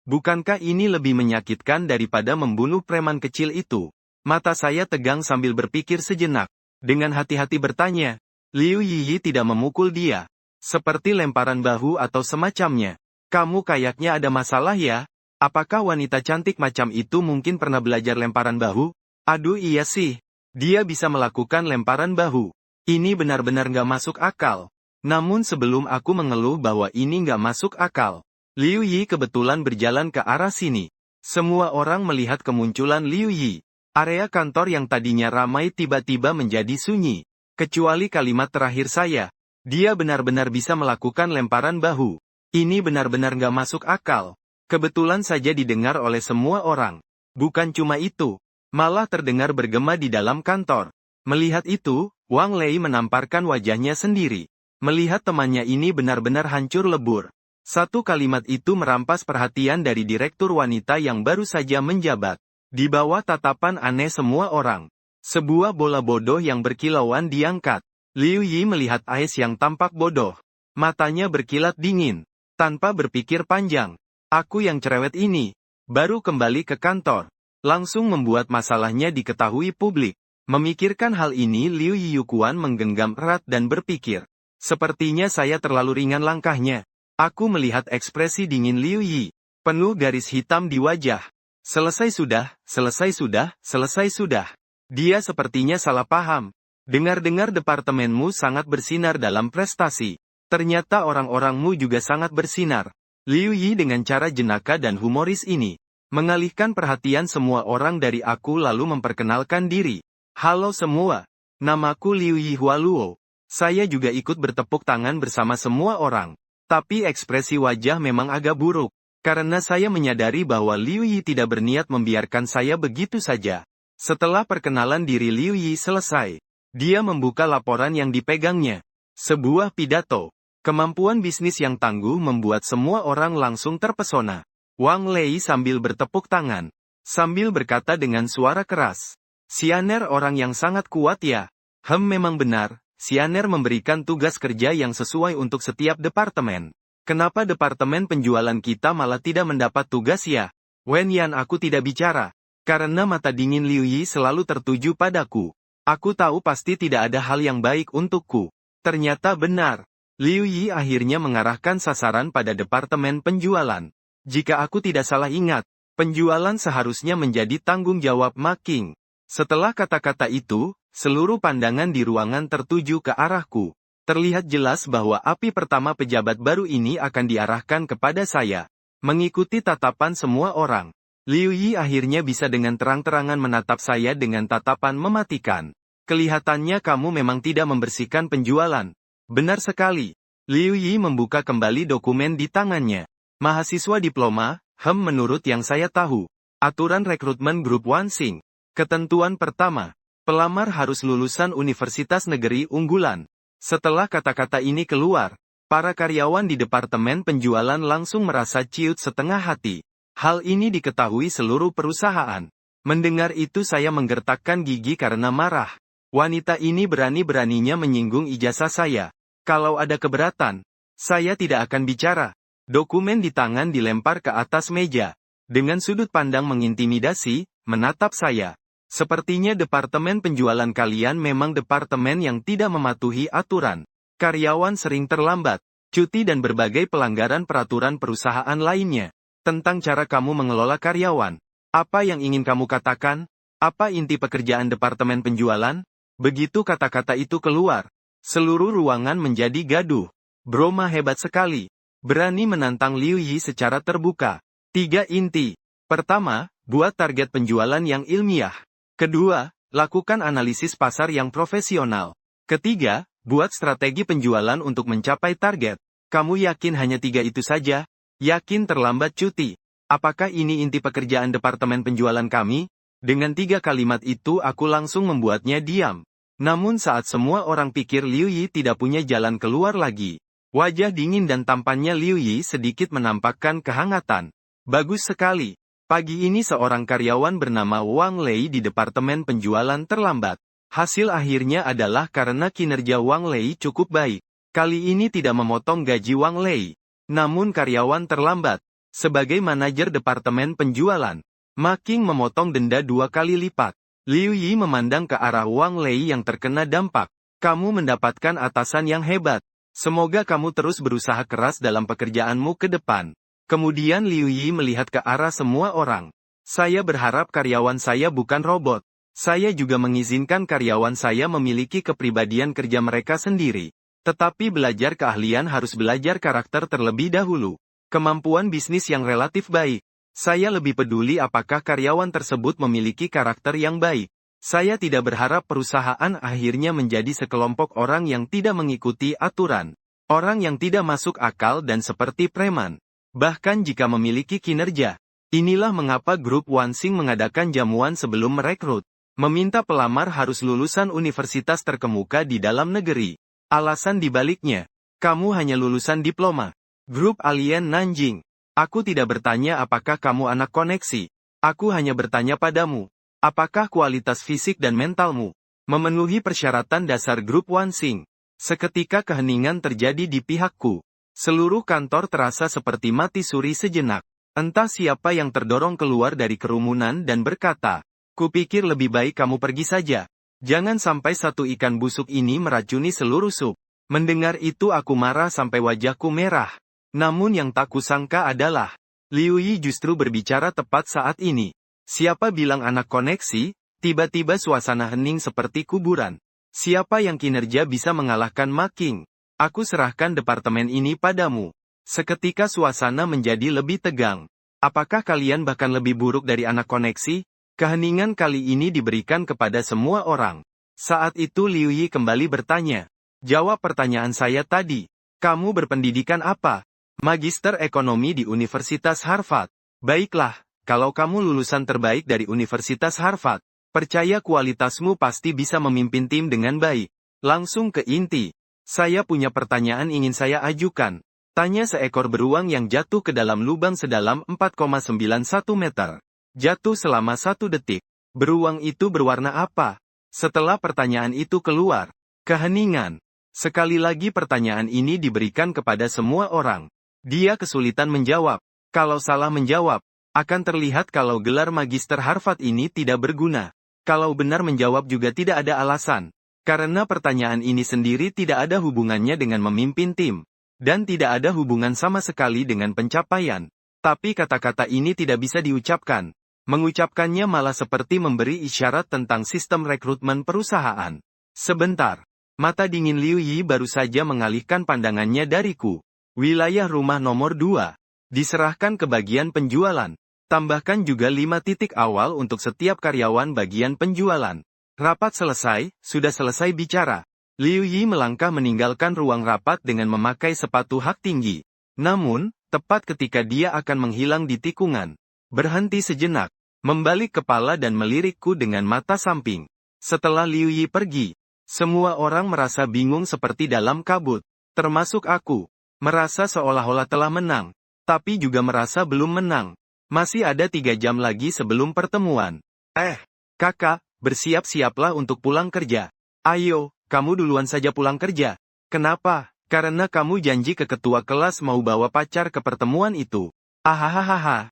Bukankah ini lebih menyakitkan daripada membunuh preman kecil itu? Mata saya tegang sambil berpikir sejenak. Dengan hati-hati bertanya, Liu Yi tidak memukul dia. Seperti lemparan bahu atau semacamnya. Kamu kayaknya ada masalah ya? Apakah wanita cantik macam itu mungkin pernah belajar lemparan bahu? Aduh iya sih. Dia bisa melakukan lemparan bahu. Ini benar-benar gak masuk akal. Namun sebelum aku mengeluh bahwa ini gak masuk akal, Liu Yi kebetulan berjalan ke arah sini. Semua orang melihat kemunculan Liu Yi. Area kantor yang tadinya ramai tiba-tiba menjadi sunyi. Kecuali kalimat terakhir saya. Dia benar-benar bisa melakukan lemparan bahu. Ini benar-benar gak masuk akal. Kebetulan saja didengar oleh semua orang. Bukan cuma itu. Malah terdengar bergema di dalam kantor. Melihat itu, Wang Lei menamparkan wajahnya sendiri. Melihat temannya ini benar-benar hancur lebur. Satu kalimat itu merampas perhatian dari direktur wanita yang baru saja menjabat. Di bawah tatapan aneh semua orang. Sebuah bola bodoh yang berkilauan diangkat. Liu Yi melihat Ais yang tampak bodoh. Matanya berkilat dingin. Tanpa berpikir panjang. Aku yang cerewet ini. Baru kembali ke kantor. Langsung membuat masalahnya diketahui publik. Memikirkan hal ini Liu Yiyukuan menggenggam erat dan berpikir. Sepertinya saya terlalu ringan langkahnya. Aku melihat ekspresi dingin Liu Yi. Penuh garis hitam di wajah. Selesai sudah, selesai sudah, selesai sudah. Dia sepertinya salah paham. Dengar-dengar departemenmu sangat bersinar dalam prestasi. Ternyata orang-orangmu juga sangat bersinar. Liu Yi dengan cara jenaka dan humoris ini, mengalihkan perhatian semua orang dari aku lalu memperkenalkan diri. Halo semua. Namaku Liu Yi Hualuo. Saya juga ikut bertepuk tangan bersama semua orang. Tapi ekspresi wajah memang agak buruk. Karena saya menyadari bahwa Liu Yi tidak berniat membiarkan saya begitu saja. Setelah perkenalan diri Liu Yi selesai, dia membuka laporan yang dipegangnya. Sebuah pidato. Kemampuan bisnis yang tangguh membuat semua orang langsung terpesona. Wang Lei sambil bertepuk tangan. Sambil berkata dengan suara keras. Qianer orang yang sangat kuat ya. Memang benar, Qianer memberikan tugas kerja yang sesuai untuk setiap departemen. Kenapa departemen penjualan kita malah tidak mendapat tugas ya? Wen Yan aku tidak bicara. Karena mata dingin Liu Yi selalu tertuju padaku. Aku tahu pasti tidak ada hal yang baik untukku. Ternyata benar. Liu Yi akhirnya mengarahkan sasaran pada departemen penjualan. Jika aku tidak salah ingat, penjualan seharusnya menjadi tanggung jawab Ma King. Setelah kata-kata itu, seluruh pandangan di ruangan tertuju ke arahku. Terlihat jelas bahwa api pertama pejabat baru ini akan diarahkan kepada saya. Mengikuti tatapan semua orang. Liu Yi akhirnya bisa dengan terang-terangan menatap saya dengan tatapan mematikan. Kelihatannya kamu memang tidak membersihkan penjualan. Benar sekali. Liu Yi membuka kembali dokumen di tangannya. Mahasiswa diploma, menurut yang saya tahu. Aturan rekrutmen grup Wansing. Ketentuan pertama, pelamar harus lulusan universitas negeri unggulan. Setelah kata-kata ini keluar, para karyawan di departemen penjualan langsung merasa ciut setengah hati. Hal ini diketahui seluruh perusahaan. Mendengar itu saya menggertakkan gigi karena marah. Wanita ini berani-beraninya menyinggung ijazah saya. Kalau ada keberatan, saya tidak akan bicara. Dokumen di tangan dilempar ke atas meja. Dengan sudut pandang mengintimidasi, menatap saya. Sepertinya departemen penjualan kalian memang departemen yang tidak mematuhi aturan. Karyawan sering terlambat, cuti dan berbagai pelanggaran peraturan perusahaan lainnya. Tentang cara kamu mengelola karyawan. Apa yang ingin kamu katakan? Apa inti pekerjaan departemen penjualan? Begitu kata-kata itu keluar, seluruh ruangan menjadi gaduh. Broma hebat sekali. Berani menantang Liu Yi secara terbuka. 3 inti. Pertama, buat target penjualan yang ilmiah. Kedua, lakukan analisis pasar yang profesional. Ketiga, buat strategi penjualan untuk mencapai target. Kamu yakin hanya 3 itu saja? Yakin terlambat cuti. Apakah ini inti pekerjaan departemen penjualan kami? Dengan 3 kalimat itu aku langsung membuatnya diam. Namun saat semua orang pikir Liu Yi tidak punya jalan keluar lagi, wajah dingin dan tampannya Liu Yi sedikit menampakkan kehangatan. Bagus sekali. Pagi ini seorang karyawan bernama Wang Lei di departemen penjualan terlambat. Hasil akhirnya adalah karena kinerja Wang Lei cukup baik. Kali ini tidak memotong gaji Wang Lei. Namun karyawan terlambat. Sebagai manajer departemen penjualan, Ma Qing memotong denda 2 kali lipat. Liu Yi memandang ke arah Wang Lei yang terkena dampak. Kamu mendapatkan atasan yang hebat. Semoga kamu terus berusaha keras dalam pekerjaanmu ke depan. Kemudian Liu Yi melihat ke arah semua orang. Saya berharap karyawan saya bukan robot. Saya juga mengizinkan karyawan saya memiliki kepribadian kerja mereka sendiri. Tetapi belajar keahlian harus belajar karakter terlebih dahulu. Kemampuan bisnis yang relatif baik. Saya lebih peduli apakah karyawan tersebut memiliki karakter yang baik. Saya tidak berharap perusahaan akhirnya menjadi sekelompok orang yang tidak mengikuti aturan. Orang yang tidak masuk akal dan seperti preman. Bahkan jika memiliki kinerja. Inilah mengapa grup Wansing mengadakan jamuan sebelum merekrut. Meminta pelamar harus lulusan universitas terkemuka di dalam negeri. Alasan dibaliknya, kamu hanya lulusan diploma. Grup Alien Nanjing. Aku tidak bertanya apakah kamu anak koneksi. Aku hanya bertanya padamu. Apakah kualitas fisik dan mentalmu memenuhi persyaratan dasar grup Wansing? Seketika keheningan terjadi di pihakku. Seluruh kantor terasa seperti mati suri sejenak. Entah siapa yang terdorong keluar dari kerumunan dan berkata, kupikir lebih baik kamu pergi saja. Jangan sampai satu ikan busuk ini meracuni seluruh sup. Mendengar itu aku marah sampai wajahku merah. Namun yang tak kusangka adalah, Liu Yi justru berbicara tepat saat ini. Siapa bilang anak koneksi? Tiba-tiba suasana hening seperti kuburan. Siapa yang kinerja bisa mengalahkan Ma Qing? Aku serahkan departemen ini padamu. Seketika suasana menjadi lebih tegang. Apakah kalian bahkan lebih buruk dari anak koneksi? Keheningan kali ini diberikan kepada semua orang. Saat itu Liu Yi kembali bertanya. Jawab pertanyaan saya tadi. Kamu berpendidikan apa? Magister Ekonomi di Universitas Harvard. Baiklah, kalau kamu lulusan terbaik dari Universitas Harvard, percaya kualitasmu pasti bisa memimpin tim dengan baik. Langsung ke inti. Saya punya pertanyaan ingin saya ajukan. Tanya seekor beruang yang jatuh ke dalam lubang sedalam 4,91 meter. Jatuh selama 1 detik. Beruang itu berwarna apa? Setelah pertanyaan itu keluar, keheningan. Sekali lagi pertanyaan ini diberikan kepada semua orang. Dia kesulitan menjawab. Kalau salah menjawab, akan terlihat kalau gelar Magister Harvard ini tidak berguna. Kalau benar menjawab juga tidak ada alasan. Karena pertanyaan ini sendiri tidak ada hubungannya dengan memimpin tim. Dan tidak ada hubungan sama sekali dengan pencapaian. Tapi kata-kata ini tidak bisa diucapkan. Mengucapkannya malah seperti memberi isyarat tentang sistem rekrutmen perusahaan. Sebentar. Mata dingin Liu Yi baru saja mengalihkan pandangannya dariku. Wilayah rumah nomor 2. Diserahkan ke bagian penjualan. Tambahkan juga 5 titik awal untuk setiap karyawan bagian penjualan. Rapat selesai, sudah selesai bicara. Liu Yi melangkah meninggalkan ruang rapat dengan memakai sepatu hak tinggi. Namun, tepat ketika dia akan menghilang di tikungan, berhenti sejenak. membalik kepala dan melirikku dengan mata samping. Setelah Liu Yi pergi, semua orang merasa bingung seperti dalam kabut, termasuk aku. Merasa seolah-olah telah menang, tapi juga merasa belum menang. Masih ada 3 jam lagi sebelum pertemuan. Kakak, bersiap-siaplah untuk pulang kerja. Ayo, kamu duluan saja pulang kerja. Kenapa? Karena kamu janji ke ketua kelas mau bawa pacar ke pertemuan itu. Ahahaha.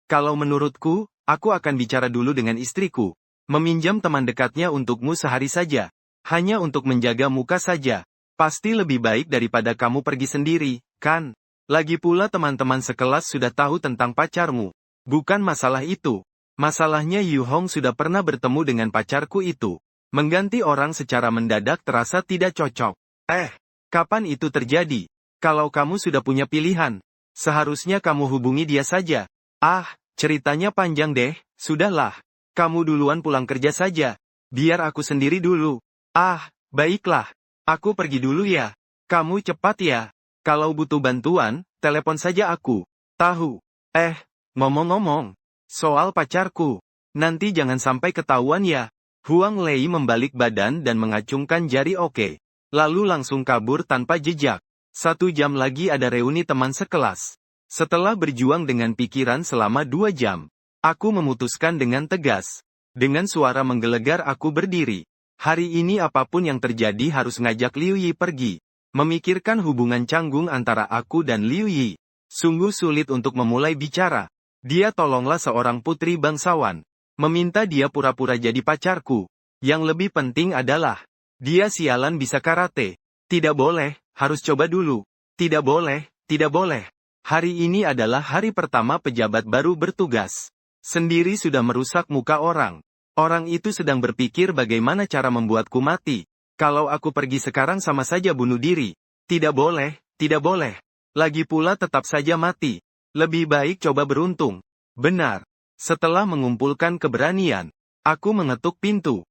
Kalau menurutku, aku akan bicara dulu dengan istriku. Meminjam teman dekatnya untukmu sehari saja. Hanya untuk menjaga muka saja. Pasti lebih baik daripada kamu pergi sendiri, kan? Lagi pula teman-teman sekelas sudah tahu tentang pacarmu. Bukan masalah itu. Masalahnya Yu Hong sudah pernah bertemu dengan pacarku itu. Mengganti orang secara mendadak terasa tidak cocok. Kapan itu terjadi? Kalau kamu sudah punya pilihan, seharusnya kamu hubungi dia saja. Ceritanya panjang deh, sudahlah. Kamu duluan pulang kerja saja. Biar aku sendiri dulu. Baiklah. Aku pergi dulu ya. Kamu cepat ya. Kalau butuh bantuan, telepon saja aku. Tahu. Ngomong-ngomong. Soal pacarku. Nanti jangan sampai ketahuan ya. Huang Lei membalik badan dan mengacungkan jari oke. Lalu langsung kabur tanpa jejak. 1 jam lagi ada reuni teman sekelas. Setelah berjuang dengan pikiran selama 2 jam, aku memutuskan dengan tegas. Dengan suara menggelegar aku berdiri. Hari ini apapun yang terjadi harus ngajak Liu Yi pergi. Memikirkan hubungan canggung antara aku dan Liu Yi. Sungguh sulit untuk memulai bicara. Dia tolonglah seorang putri bangsawan. Meminta dia pura-pura jadi pacarku. Yang lebih penting adalah, dia sialan bisa karate. Tidak boleh, harus coba dulu. Tidak boleh, tidak boleh. Hari ini adalah hari pertama pejabat baru bertugas. Sendiri sudah merusak muka orang. Orang itu sedang berpikir bagaimana cara membuatku mati. Kalau aku pergi sekarang sama saja bunuh diri. Tidak boleh, tidak boleh. Lagi pula tetap saja mati. Lebih baik coba beruntung. Benar. Setelah mengumpulkan keberanian, aku mengetuk pintu.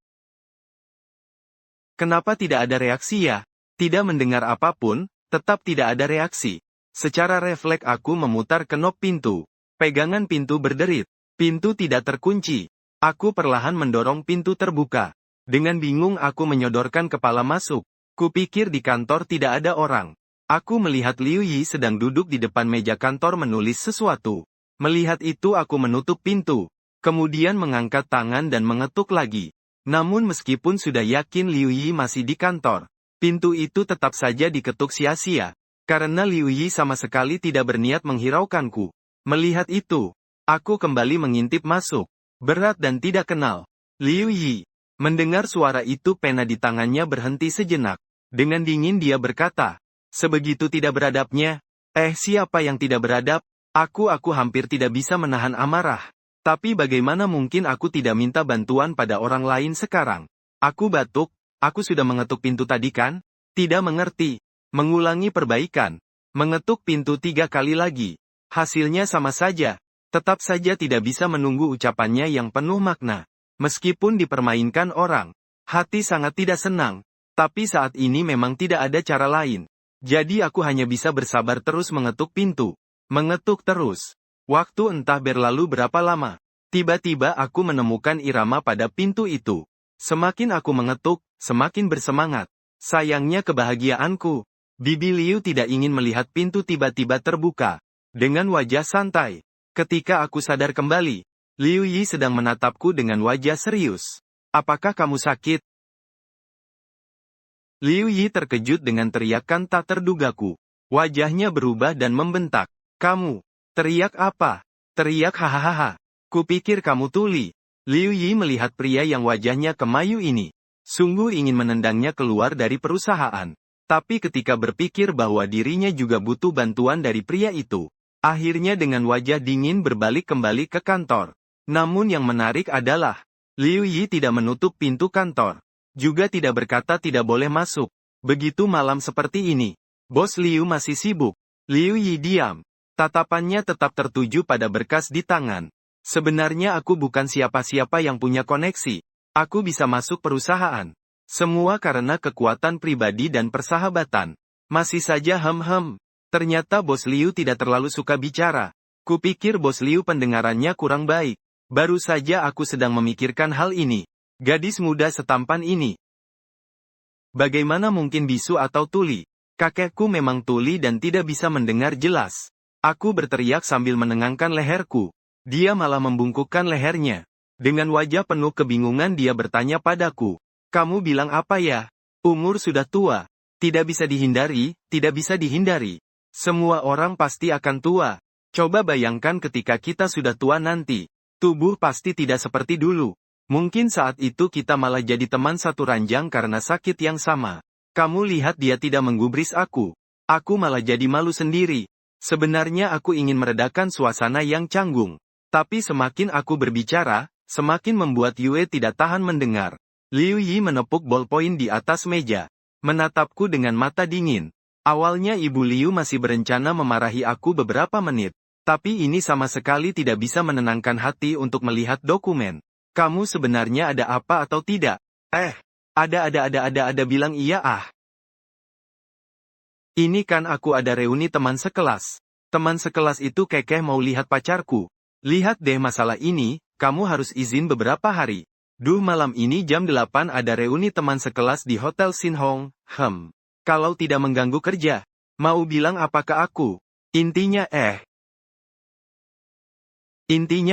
Kenapa tidak ada reaksi ya? Tidak mendengar apapun, tetap tidak ada reaksi. Secara refleks aku memutar kenop pintu. Pegangan pintu berderit. Pintu tidak terkunci. Aku perlahan mendorong pintu terbuka. Dengan bingung aku menyodorkan kepala masuk. Kupikir di kantor tidak ada orang. Aku melihat Liu Yi sedang duduk di depan meja kantor menulis sesuatu. Melihat itu aku menutup pintu. Kemudian mengangkat tangan dan mengetuk lagi. Namun meskipun sudah yakin Liu Yi masih di kantor, pintu itu tetap saja diketuk sia-sia. Karena Liu Yi sama sekali tidak berniat menghiraukanku. Melihat itu, aku kembali mengintip masuk. Berat dan tidak kenal. Liu Yi. Mendengar suara itu pena di tangannya berhenti sejenak. Dengan dingin dia berkata, sebegitu tidak beradabnya. Siapa yang tidak beradab? Aku hampir tidak bisa menahan amarah. Tapi bagaimana mungkin aku tidak minta bantuan pada orang lain sekarang? Aku batuk, aku sudah mengetuk pintu tadi kan? Tidak mengerti. Mengulangi perbaikan. Mengetuk pintu 3 kali lagi. Hasilnya sama saja. Tetap saja tidak bisa menunggu ucapannya yang penuh makna. Meskipun dipermainkan orang. Hati sangat tidak senang. Tapi saat ini memang tidak ada cara lain. Jadi aku hanya bisa bersabar terus mengetuk pintu. Mengetuk terus. Waktu entah berlalu berapa lama. Tiba-tiba aku menemukan irama pada pintu itu. Semakin aku mengetuk, semakin bersemangat. Sayangnya kebahagiaanku. Bibi Liu tidak ingin melihat pintu tiba-tiba terbuka. Dengan wajah santai. Ketika aku sadar kembali, Liu Yi sedang menatapku dengan wajah serius. Apakah kamu sakit? Liu Yi terkejut dengan teriakan tak terdugaku. Wajahnya berubah dan membentak. Kamu, teriak apa? Teriak hahaha. Kupikir kamu tuli. Liu Yi melihat pria yang wajahnya kemayu ini. Sungguh ingin menendangnya keluar dari perusahaan. Tapi ketika berpikir bahwa dirinya juga butuh bantuan dari pria itu, akhirnya dengan wajah dingin berbalik kembali ke kantor. Namun yang menarik adalah, Liu Yi tidak menutup pintu kantor. Juga tidak berkata tidak boleh masuk. Begitu malam seperti ini, Bos Liu masih sibuk. Liu Yi diam. Tatapannya tetap tertuju pada berkas di tangan. Sebenarnya aku bukan siapa-siapa yang punya koneksi. Aku bisa masuk perusahaan. Semua karena kekuatan pribadi dan persahabatan. Masih saja Ternyata Bos Liu tidak terlalu suka bicara. Kupikir Bos Liu pendengarannya kurang baik. Baru saja aku sedang memikirkan hal ini. Gadis muda setampan ini. Bagaimana mungkin bisu atau tuli? Kakekku memang tuli dan tidak bisa mendengar jelas. Aku berteriak sambil menengangkan leherku. Dia malah membungkukkan lehernya. Dengan wajah penuh kebingungan dia bertanya padaku. Kamu bilang apa ya? Umur sudah tua. Tidak bisa dihindari, tidak bisa dihindari. Semua orang pasti akan tua. Coba bayangkan ketika kita sudah tua nanti. Tubuh pasti tidak seperti dulu. Mungkin saat itu kita malah jadi teman satu ranjang karena sakit yang sama. Kamu lihat dia tidak menggubris aku. Aku malah jadi malu sendiri. Sebenarnya aku ingin meredakan suasana yang canggung. Tapi semakin aku berbicara, semakin membuat Yue tidak tahan mendengar. Liu Yi menepuk bolpoin di atas meja. Menatapku dengan mata dingin. Awalnya Ibu Liu masih berencana memarahi aku beberapa menit. Tapi ini sama sekali tidak bisa menenangkan hati untuk melihat dokumen. Kamu sebenarnya ada apa atau tidak? Ada bilang iya ah. Ini kan aku ada reuni teman sekelas. Teman sekelas itu kekeh mau lihat pacarku. Lihat deh masalah ini, kamu harus izin beberapa hari. Duh malam ini jam 8 ada reuni teman sekelas di Hotel Sinhong. Kalau tidak mengganggu kerja. Mau bilang apa ke aku? Intinya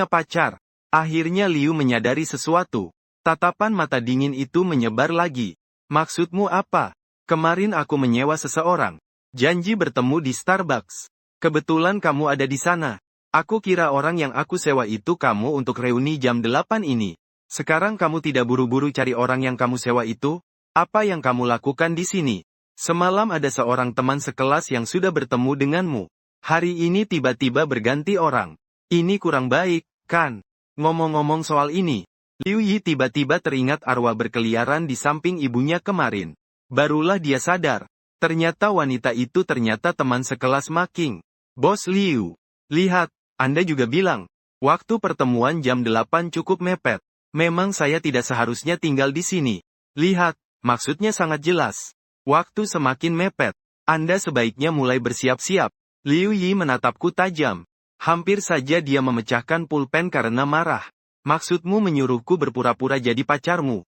pacar. Akhirnya Liu menyadari sesuatu. Tatapan mata dingin itu menyebar lagi. Maksudmu apa? Kemarin aku menyewa seseorang. Janji bertemu di Starbucks. Kebetulan kamu ada di sana. Aku kira orang yang aku sewa itu kamu untuk reuni jam 8 ini. Sekarang kamu tidak buru-buru cari orang yang kamu sewa itu? Apa yang kamu lakukan di sini? Semalam ada seorang teman sekelas yang sudah bertemu denganmu. Hari ini tiba-tiba berganti orang. Ini kurang baik, kan? Ngomong-ngomong soal ini, Liu Yi tiba-tiba teringat arwah berkeliaran di samping ibunya kemarin. Barulah dia sadar. Ternyata wanita itu ternyata teman sekelas Ma Qing. Bos Liu. Lihat, Anda juga bilang. Waktu pertemuan jam 8 cukup mepet. Memang saya tidak seharusnya tinggal di sini. Lihat, maksudnya sangat jelas. Waktu semakin mepet. Anda sebaiknya mulai bersiap-siap. Liu Yi menatapku tajam. Hampir saja dia memecahkan pulpen karena marah. Maksudmu menyuruhku berpura-pura jadi pacarmu?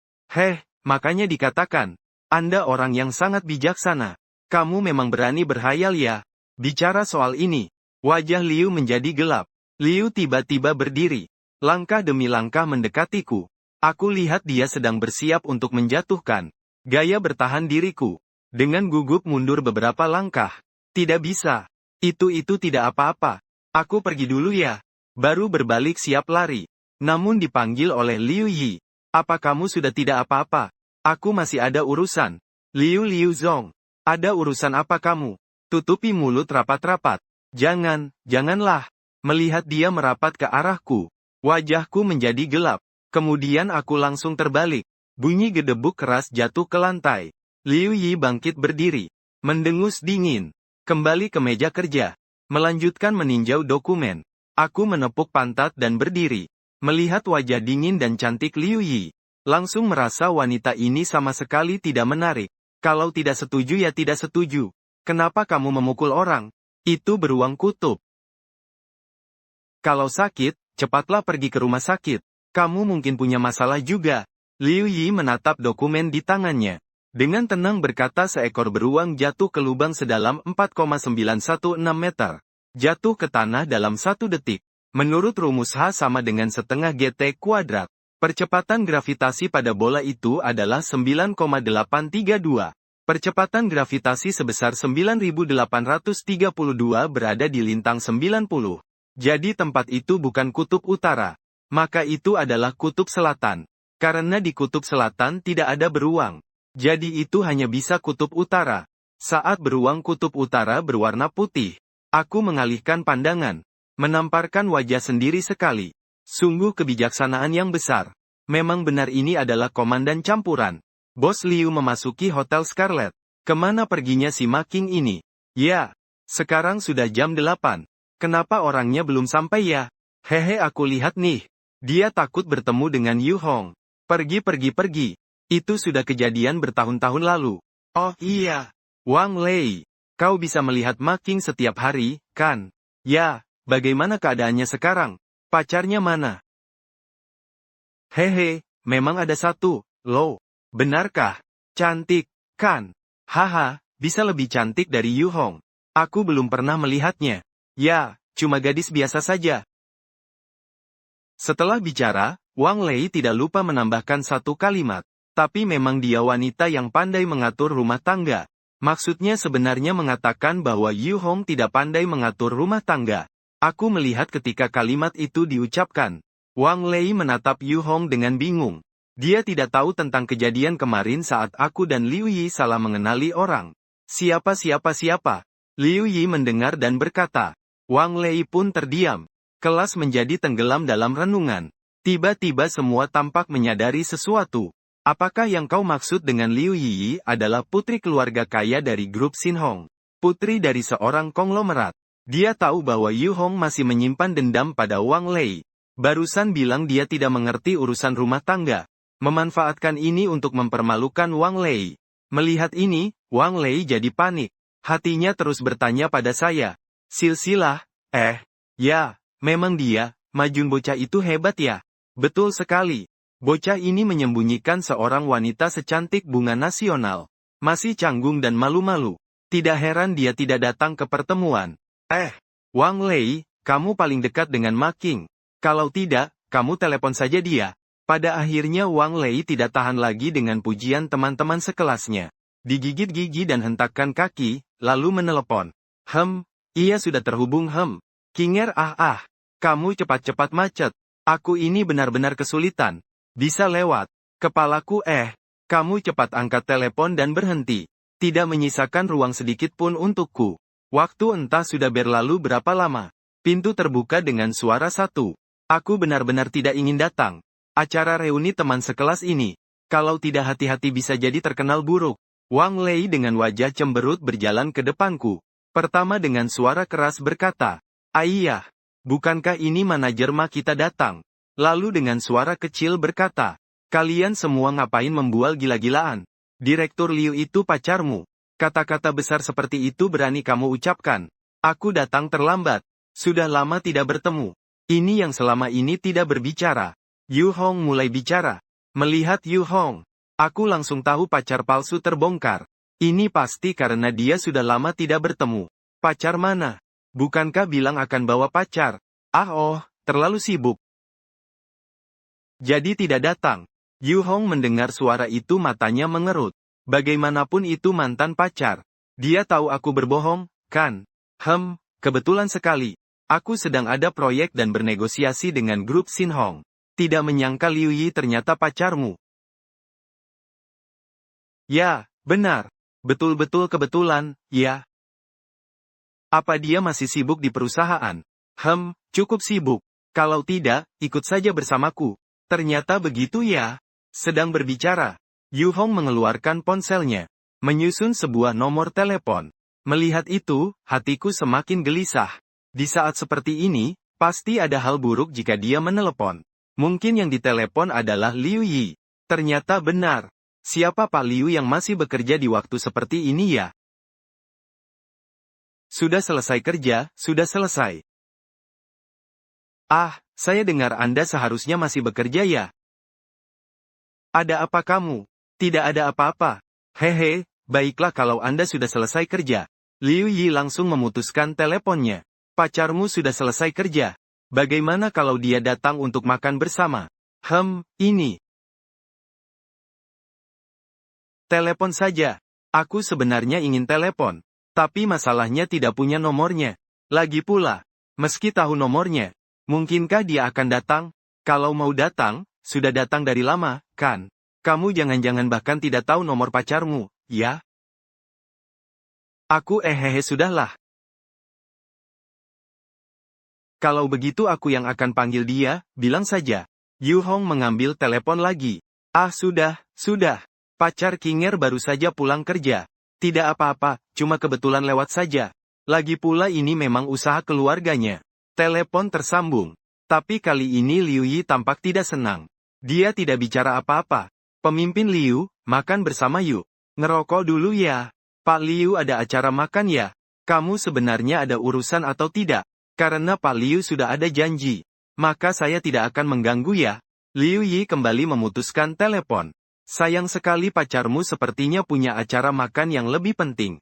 Makanya dikatakan. Anda orang yang sangat bijaksana. Kamu memang berani berhayal ya. Bicara soal ini. Wajah Liu menjadi gelap. Liu tiba-tiba berdiri. Langkah demi langkah mendekatiku. Aku lihat dia sedang bersiap untuk menjatuhkan. Gaya bertahan diriku. Dengan gugup mundur beberapa langkah. Tidak bisa. Itu tidak apa-apa. Aku pergi dulu ya. Baru berbalik siap lari. Namun dipanggil oleh Liu Yi. Apa kamu sudah tidak apa-apa? Aku masih ada urusan. Liu Zong. Ada urusan apa kamu? Tutupi mulut rapat-rapat. Janganlah. Melihat dia merapat ke arahku. Wajahku menjadi gelap. Kemudian aku langsung terbalik. Bunyi gedebuk keras jatuh ke lantai. Liu Yi bangkit berdiri. Mendengus dingin. Kembali ke meja kerja. Melanjutkan meninjau dokumen. Aku menepuk pantat dan berdiri. Melihat wajah dingin dan cantik Liu Yi. Langsung merasa wanita ini sama sekali tidak menarik. Kalau tidak setuju ya tidak setuju. Kenapa kamu memukul orang? Itu beruang kutub. Kalau sakit, cepatlah pergi ke rumah sakit. Kamu mungkin punya masalah juga. Liu Yi menatap dokumen di tangannya. Dengan tenang berkata seekor beruang jatuh ke lubang sedalam 4,916 meter. Jatuh ke tanah dalam 1 detik. Menurut rumus H sama dengan setengah GT kuadrat. Percepatan gravitasi pada bola itu adalah 9,832. Percepatan gravitasi sebesar 9.832 berada di lintang 90. Jadi tempat itu bukan kutub utara. Maka itu adalah kutub selatan. Karena di kutub selatan tidak ada beruang. Jadi itu hanya bisa kutub utara. Saat beruang kutub utara berwarna putih. Aku mengalihkan pandangan. Menamparkan wajah sendiri sekali. Sungguh kebijaksanaan yang besar. Memang benar ini adalah komandan campuran. Bos Liu memasuki Hotel Scarlet. Kemana perginya si Ma Qing ini? Ya, sekarang sudah jam 8. Kenapa orangnya belum sampai ya? Aku lihat nih. Dia takut bertemu dengan Yu Hong. Pergi. Itu sudah kejadian bertahun-tahun lalu. Oh iya. Wang Lei. Kau bisa melihat Ma Qing setiap hari, kan? Ya, bagaimana keadaannya sekarang? Pacarnya mana? Hehe, memang ada satu, loh. Benarkah? Cantik, kan? Haha, bisa lebih cantik dari Yu Hong. Aku belum pernah melihatnya. Ya, cuma gadis biasa saja. Setelah bicara, Wang Lei tidak lupa menambahkan satu kalimat. Tapi memang dia wanita yang pandai mengatur rumah tangga. Maksudnya sebenarnya mengatakan bahwa Yu Hong tidak pandai mengatur rumah tangga. Aku melihat ketika kalimat itu diucapkan. Wang Lei menatap Yu Hong dengan bingung. Dia tidak tahu tentang kejadian kemarin saat aku dan Liu Yi salah mengenali orang. Siapa. Liu Yi mendengar dan berkata. Wang Lei pun terdiam. Kelas menjadi tenggelam dalam renungan. Tiba-tiba semua tampak menyadari sesuatu. Apakah yang kau maksud dengan Liu Yi adalah putri keluarga kaya dari grup Sin Hong? Putri dari seorang konglomerat. Dia tahu bahwa Yu Hong masih menyimpan dendam pada Wang Lei. Barusan bilang dia tidak mengerti urusan rumah tangga. Memanfaatkan ini untuk mempermalukan Wang Lei. Melihat ini, Wang Lei jadi panik. Hatinya terus bertanya pada saya. Silsilah, ya, memang dia, Majun bocah itu hebat ya. Betul sekali. Bocah ini menyembunyikan seorang wanita secantik bunga nasional. Masih canggung dan malu-malu. Tidak heran dia tidak datang ke pertemuan. Wang Lei, kamu paling dekat dengan Ma Qing. Kalau tidak, kamu telepon saja dia. Pada akhirnya Wang Lei tidak tahan lagi dengan pujian teman-teman sekelasnya. Digigit gigi dan hentakkan kaki, lalu menelepon. Ia sudah terhubung Kinger kamu cepat-cepat macet. Aku ini benar-benar kesulitan. Bisa lewat. Kepalaku kamu cepat angkat telepon dan berhenti. Tidak menyisakan ruang sedikit pun untukku. Waktu entah sudah berlalu berapa lama. Pintu terbuka dengan suara satu. Aku benar-benar tidak ingin datang. Acara reuni teman sekelas ini. Kalau tidak hati-hati bisa jadi terkenal buruk. Wang Lei dengan wajah cemberut berjalan ke depanku. Pertama dengan suara keras berkata. Ayah, bukankah ini manajer Ma kita datang? Lalu dengan suara kecil berkata. Kalian semua ngapain membual gila-gilaan? Direktur Liu itu pacarmu. Kata-kata besar seperti itu berani kamu ucapkan. Aku datang terlambat. Sudah lama tidak bertemu. Ini yang selama ini tidak berbicara. Yu Hong mulai bicara. Melihat Yu Hong, aku langsung tahu pacar palsu terbongkar. Ini pasti karena dia sudah lama tidak bertemu. Pacar mana? Bukankah bilang akan bawa pacar? Terlalu sibuk. Jadi tidak datang. Yu Hong mendengar suara itu matanya mengerut. Bagaimanapun itu mantan pacar. Dia tahu aku berbohong, kan? Kebetulan sekali. Aku sedang ada proyek dan bernegosiasi dengan grup Sin Hong. Tidak menyangka Liu Yi ternyata pacarmu. Ya, benar. Betul-betul kebetulan, ya. Apa dia masih sibuk di perusahaan? Cukup sibuk. Kalau tidak, ikut saja bersamaku. Ternyata begitu ya. Sedang berbicara. Yu Hong mengeluarkan ponselnya. Menyusun sebuah nomor telepon. Melihat itu, hatiku semakin gelisah. Di saat seperti ini, pasti ada hal buruk jika dia menelepon. Mungkin yang ditelepon adalah Liu Yi. Ternyata benar. Siapa Pak Liu yang masih bekerja di waktu seperti ini ya? Sudah selesai kerja, sudah selesai. Saya dengar Anda seharusnya masih bekerja ya? Ada apa kamu? Tidak ada apa-apa. Hehe, baiklah kalau Anda sudah selesai kerja. Liu Yi langsung memutuskan teleponnya. Pacarmu sudah selesai kerja. Bagaimana kalau dia datang untuk makan bersama? Ini. Telepon saja. Aku sebenarnya ingin telepon. Tapi masalahnya tidak punya nomornya. Lagi pula, meski tahu nomornya, mungkinkah dia akan datang? Kalau mau datang, sudah datang dari lama, kan? Kamu jangan-jangan bahkan tidak tahu nomor pacarmu, ya? Aku sudahlah. Kalau begitu aku yang akan panggil dia, bilang saja. Yu Hong mengambil telepon lagi. Sudah. Pacar Kinger baru saja pulang kerja. Tidak apa-apa, cuma kebetulan lewat saja. Lagi pula ini memang usaha keluarganya. Telepon tersambung. Tapi kali ini Liu Yi tampak tidak senang. Dia tidak bicara apa-apa. Pemimpin Liu, makan bersama yuk. Ngerokok dulu ya. Pak Liu ada acara makan ya? Kamu sebenarnya ada urusan atau tidak? Karena Pak Liu sudah ada janji, maka saya tidak akan mengganggu ya. Liu Yi kembali memutuskan telepon. Sayang sekali pacarmu sepertinya punya acara makan yang lebih penting.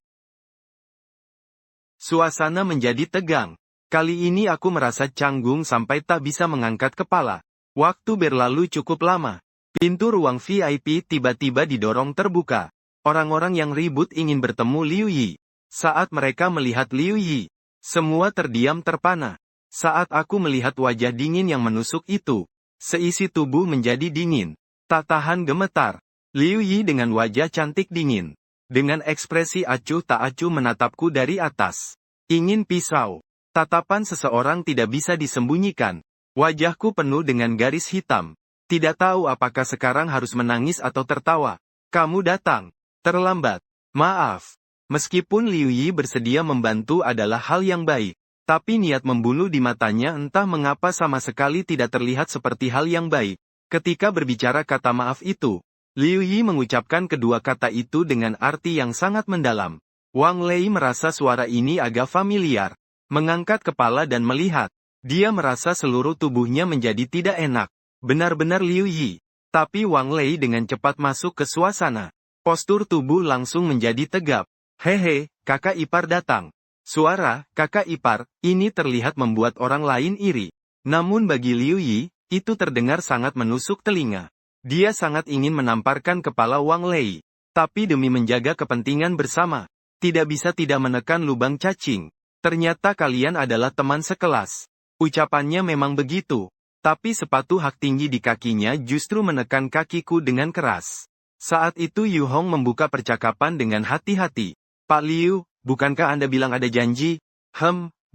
Suasana menjadi tegang. Kali ini aku merasa canggung sampai tak bisa mengangkat kepala. Waktu berlalu cukup lama. Pintu ruang VIP tiba-tiba didorong terbuka. Orang-orang yang ribut ingin bertemu Liu Yi. Saat mereka melihat Liu Yi, semua terdiam terpana. Saat aku melihat wajah dingin yang menusuk itu, seisi tubuh menjadi dingin. Tak tahan gemetar. Liu Yi dengan wajah cantik dingin. Dengan ekspresi acuh tak acuh menatapku dari atas. Ingin pisau. Tatapan seseorang tidak bisa disembunyikan. Wajahku penuh dengan garis hitam. Tidak tahu apakah sekarang harus menangis atau tertawa. Kamu datang. Terlambat. Maaf. Meskipun Liu Yi bersedia membantu adalah hal yang baik. Tapi niat membunuh di matanya entah mengapa sama sekali tidak terlihat seperti hal yang baik. Ketika berbicara kata maaf itu, Liu Yi mengucapkan kedua kata itu dengan arti yang sangat mendalam. Wang Lei merasa suara ini agak familiar. Mengangkat kepala dan melihat. Dia merasa seluruh tubuhnya menjadi tidak enak. Benar-benar Liu Yi. Tapi Wang Lei dengan cepat masuk ke suasana. Postur tubuh langsung menjadi tegap. Hehe, kakak ipar datang. Suara, kakak ipar, ini terlihat membuat orang lain iri. Namun bagi Liu Yi, itu terdengar sangat menusuk telinga. Dia sangat ingin menamparkan kepala Wang Lei. Tapi demi menjaga kepentingan bersama, tidak bisa tidak menekan lubang cacing. Ternyata kalian adalah teman sekelas. Ucapannya memang begitu. Tapi sepatu hak tinggi di kakinya justru menekan kakiku dengan keras. Saat itu Yu Hong membuka percakapan dengan hati-hati. Pak Liu, bukankah Anda bilang ada janji?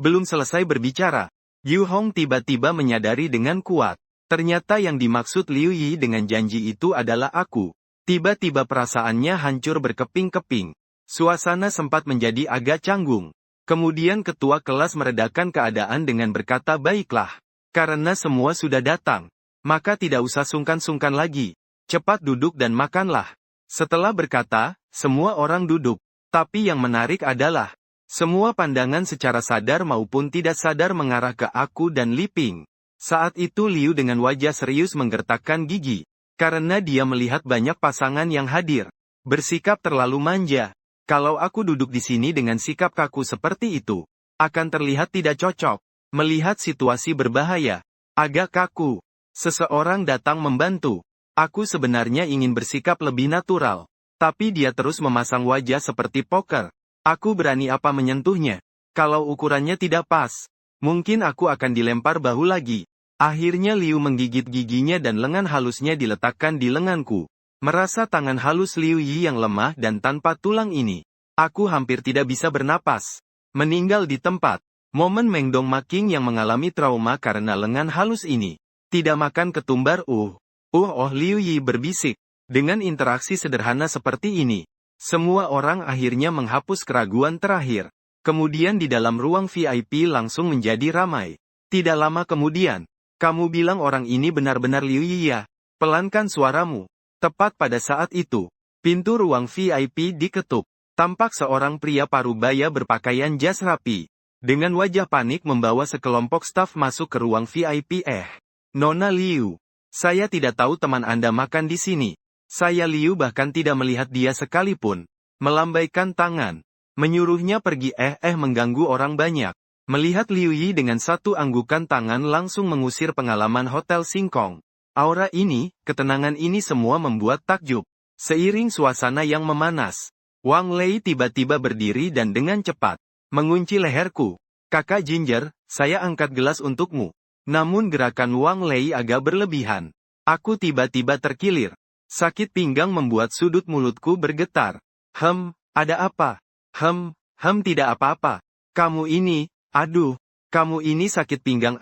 Belum selesai berbicara. Yu Hong tiba-tiba menyadari dengan kuat. Ternyata yang dimaksud Liu Yi dengan janji itu adalah aku. Tiba-tiba perasaannya hancur berkeping-keping. Suasana sempat menjadi agak canggung. Kemudian ketua kelas meredakan keadaan dengan berkata baiklah. Karena semua sudah datang. Maka tidak usah sungkan-sungkan lagi. Cepat duduk dan makanlah. Setelah berkata, semua orang duduk. Tapi yang menarik adalah, semua pandangan secara sadar maupun tidak sadar mengarah ke aku dan Li Ping. Saat itu Liu dengan wajah serius menggertakkan gigi. Karena dia melihat banyak pasangan yang hadir. Bersikap terlalu manja. Kalau aku duduk di sini dengan sikap kaku seperti itu, akan terlihat tidak cocok. Melihat situasi berbahaya. Agak kaku. Seseorang datang membantu. Aku sebenarnya ingin bersikap lebih natural. Tapi dia terus memasang wajah seperti poker. Aku berani apa menyentuhnya? Kalau ukurannya tidak pas, mungkin aku akan dilempar bahu lagi. Akhirnya Liu menggigit giginya dan lengan halusnya diletakkan di lenganku. Merasa tangan halus Liu Yi yang lemah dan tanpa tulang ini, aku hampir tidak bisa bernapas. Meninggal di tempat. Momen Meng Dong Making yang mengalami trauma karena lengan halus ini. Tidak makan ketumbar Liu Yi berbisik. Dengan interaksi sederhana seperti ini, semua orang akhirnya menghapus keraguan terakhir. Kemudian di dalam ruang VIP langsung menjadi ramai. Tidak lama kemudian, kamu bilang orang ini benar-benar Liu Yi ya? Pelankan suaramu. Tepat pada saat itu, pintu ruang VIP diketuk. Tampak seorang pria parubaya berpakaian jas rapi. Dengan wajah panik membawa sekelompok staf masuk ke ruang VIP. Nona Liu. Saya tidak tahu teman Anda makan di sini. Saya Liu bahkan tidak melihat dia sekalipun. Melambaikan tangan. Menyuruhnya pergi mengganggu orang banyak. Melihat Liu Yi dengan satu anggukan tangan langsung mengusir pengalaman Hotel Singkong. Aura ini, ketenangan ini semua membuat takjub. Seiring suasana yang memanas, Wang Lei tiba-tiba berdiri dan dengan cepat mengunci leherku. Kakak Ginger, saya angkat gelas untukmu. Namun gerakan Wang Lei agak berlebihan. Aku tiba-tiba terkilir. Sakit pinggang membuat sudut mulutku bergetar. Ada apa? Tidak apa-apa. Kamu ini sakit pinggang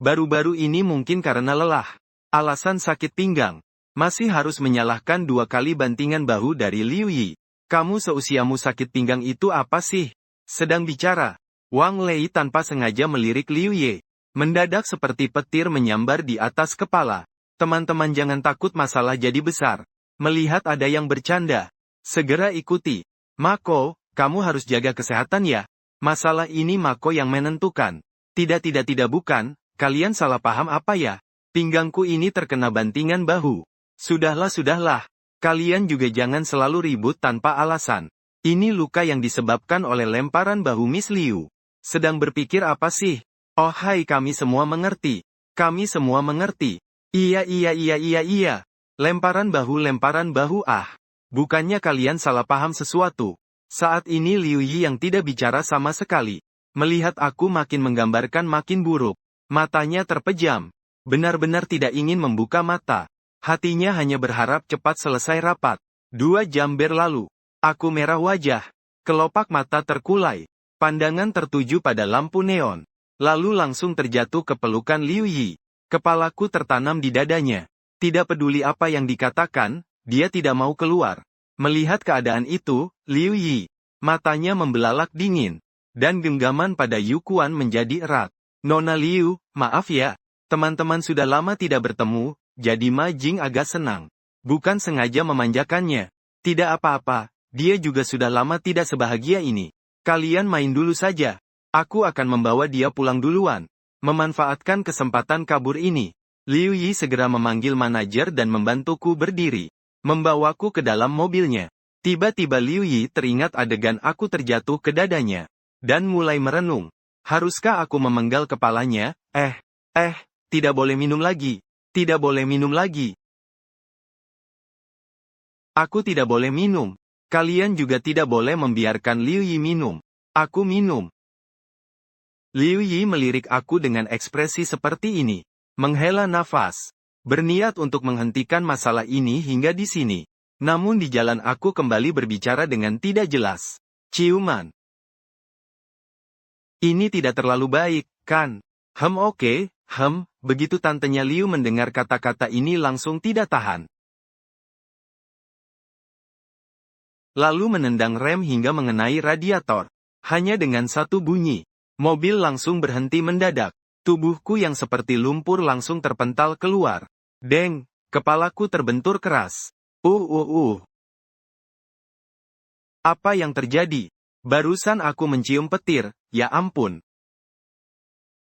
Baru-baru ini mungkin karena lelah. Alasan sakit pinggang. Masih harus menyalahkan 2 kali bantingan bahu dari Liu Yi. Kamu seusiamu sakit pinggang itu apa sih? Sedang bicara. Wang Lei tanpa sengaja melirik Liu Yi. Mendadak seperti petir menyambar di atas kepala. Teman-teman jangan takut masalah jadi besar. Melihat ada yang bercanda, segera ikuti. Mako, kamu harus jaga kesehatan ya. Masalah ini Mako yang menentukan. Tidak bukan, kalian salah paham apa ya? Pinggangku ini terkena bantingan bahu. Sudahlah. Kalian juga jangan selalu ribut tanpa alasan. Ini luka yang disebabkan oleh lemparan bahu Miss Liu. Sedang berpikir apa sih? Oh hai, kami semua mengerti. Iya. Lemparan bahu ah. Bukannya kalian salah paham sesuatu. Saat ini Liu Yi yang tidak bicara sama sekali. Melihat aku makin menggambarkan makin buruk. Matanya terpejam. Benar-benar tidak ingin membuka mata. Hatinya hanya berharap cepat selesai rapat. 2 jam berlalu. Aku merah wajah. Kelopak mata terkulai. Pandangan tertuju pada lampu neon. Lalu langsung terjatuh ke pelukan Liu Yi. Kepalaku tertanam di dadanya. Tidak peduli apa yang dikatakan, dia tidak mau keluar. Melihat keadaan itu, Liu Yi, matanya membelalak dingin. Dan genggaman pada Yu Kuan menjadi erat. Nona Liu, maaf ya. Teman-teman sudah lama tidak bertemu, jadi Ma Jing agak senang. Bukan sengaja memanjakannya. Tidak apa-apa, dia juga sudah lama tidak sebahagia ini. Kalian main dulu saja. Aku akan membawa dia pulang duluan. Memanfaatkan kesempatan kabur ini. Liu Yi segera memanggil manajer dan membantuku berdiri. Membawaku ke dalam mobilnya. Tiba-tiba Liu Yi teringat adegan aku terjatuh ke dadanya. Dan mulai merenung. Haruskah aku memenggal kepalanya? Tidak boleh minum lagi. Tidak boleh minum lagi. Aku tidak boleh minum. Kalian juga tidak boleh membiarkan Liu Yi minum. Aku minum. Liu Yi melirik aku dengan ekspresi seperti ini. Menghela nafas. Berniat untuk menghentikan masalah ini hingga di sini. Namun di jalan aku kembali berbicara dengan tidak jelas. Ciuman. Ini tidak terlalu baik, kan? Oke. Begitu tantenya Liu mendengar kata-kata ini langsung tidak tahan. Lalu menendang rem hingga mengenai radiator. Hanya dengan satu bunyi. Mobil langsung berhenti mendadak. Tubuhku yang seperti lumpur langsung terpental keluar. Deng, kepalaku terbentur keras. Apa yang terjadi? Barusan aku mencium petir, ya ampun.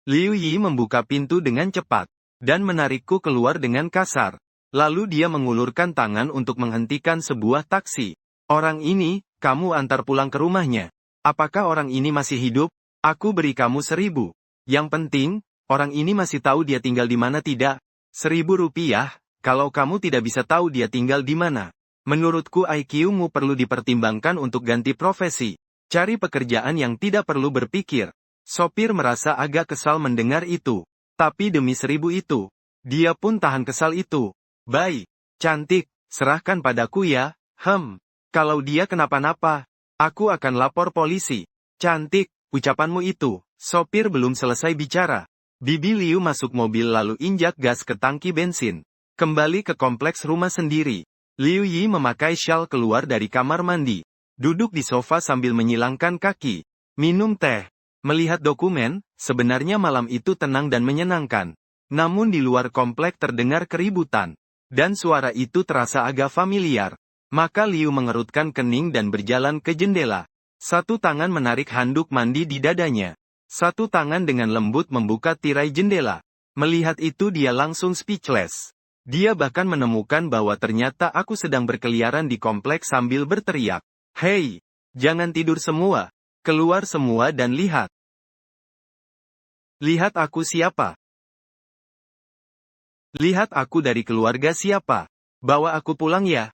Liu Yi membuka pintu dengan cepat, dan menarikku keluar dengan kasar. Lalu dia mengulurkan tangan untuk menghentikan sebuah taksi. Orang ini, kamu antar pulang ke rumahnya. Apakah orang ini masih hidup? Aku beri kamu 1000. Yang penting, orang ini masih tahu dia tinggal di mana tidak? 1000 rupiah, kalau kamu tidak bisa tahu dia tinggal di mana. Menurutku IQ-mu perlu dipertimbangkan untuk ganti profesi. Cari pekerjaan yang tidak perlu berpikir. Sopir merasa agak kesal mendengar itu. Tapi demi 1000 itu, dia pun tahan kesal itu. Baik, cantik, serahkan padaku ya. Kalau dia kenapa-napa, aku akan lapor polisi. Cantik, ucapanmu itu. Sopir belum selesai bicara. Bibi Liu masuk mobil lalu injak gas ke tangki bensin. Kembali ke kompleks rumah sendiri. Liu Yi memakai syal keluar dari kamar mandi. Duduk di sofa sambil menyilangkan kaki. Minum teh. Melihat dokumen, sebenarnya malam itu tenang dan menyenangkan. Namun di luar komplek terdengar keributan. Dan suara itu terasa agak familiar. Maka Liu mengerutkan kening dan berjalan ke jendela. Satu tangan menarik handuk mandi di dadanya. Satu tangan dengan lembut membuka tirai jendela. Melihat itu dia langsung speechless. Dia bahkan menemukan bahwa ternyata aku sedang berkeliaran di kompleks sambil berteriak. Hei, jangan tidur semua. Keluar semua dan lihat. Lihat aku siapa. Lihat aku dari keluarga siapa. Bawa aku pulang ya.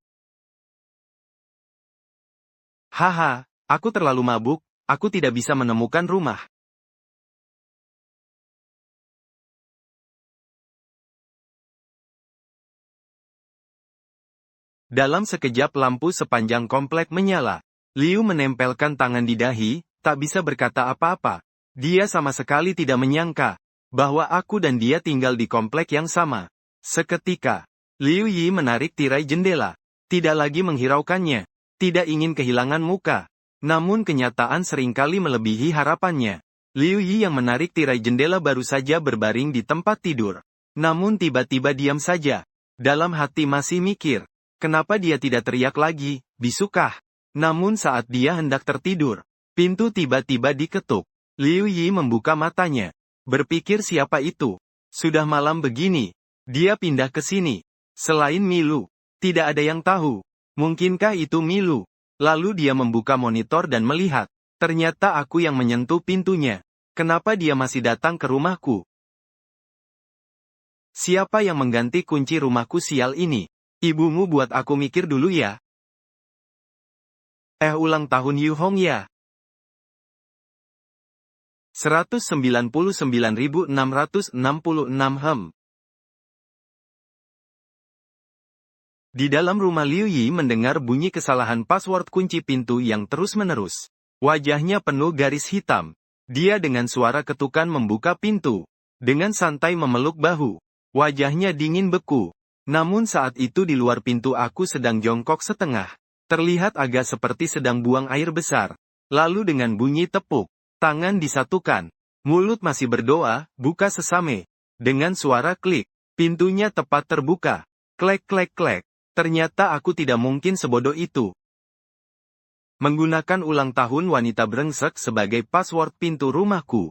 Haha, aku terlalu mabuk, aku tidak bisa menemukan rumah. Dalam sekejap lampu sepanjang komplek menyala. Liu menempelkan tangan di dahi, tak bisa berkata apa-apa. Dia sama sekali tidak menyangka bahwa aku dan dia tinggal di komplek yang sama. Seketika, Liu Yi menarik tirai jendela. Tidak lagi menghiraukannya. Tidak ingin kehilangan muka. Namun kenyataan seringkali melebihi harapannya. Liu Yi yang menarik tirai jendela baru saja berbaring di tempat tidur. Namun tiba-tiba diam saja. Dalam hati masih mikir. Kenapa dia tidak teriak lagi, bisukah? Namun saat dia hendak tertidur, Pintu tiba-tiba diketuk. Liu Yi membuka matanya. Berpikir siapa itu? Sudah malam begini. Dia pindah ke sini. Selain Milu, tidak ada yang tahu. Mungkinkah itu Milu? Lalu dia membuka monitor dan melihat. Ternyata aku yang menyentuh pintunya. Kenapa dia masih datang ke rumahku? Siapa yang mengganti kunci rumahku sial ini? Ibumu buat aku mikir dulu ya. Ulang tahun Yu Hong ya. 199.666 Di dalam rumah Liu Yi mendengar bunyi kesalahan password kunci pintu yang terus-menerus. Wajahnya penuh garis hitam. Dia dengan suara ketukan membuka pintu. Dengan santai memeluk bahu. Wajahnya dingin beku. Namun saat itu di luar pintu aku sedang jongkok setengah. Terlihat agak seperti sedang buang air besar. Lalu dengan bunyi tepuk. Tangan disatukan. Mulut masih berdoa, buka sesame. Dengan suara klik. Pintunya tepat terbuka. Klek klek klek. Ternyata aku tidak mungkin sebodoh itu. Menggunakan ulang tahun wanita brengsek sebagai password pintu rumahku.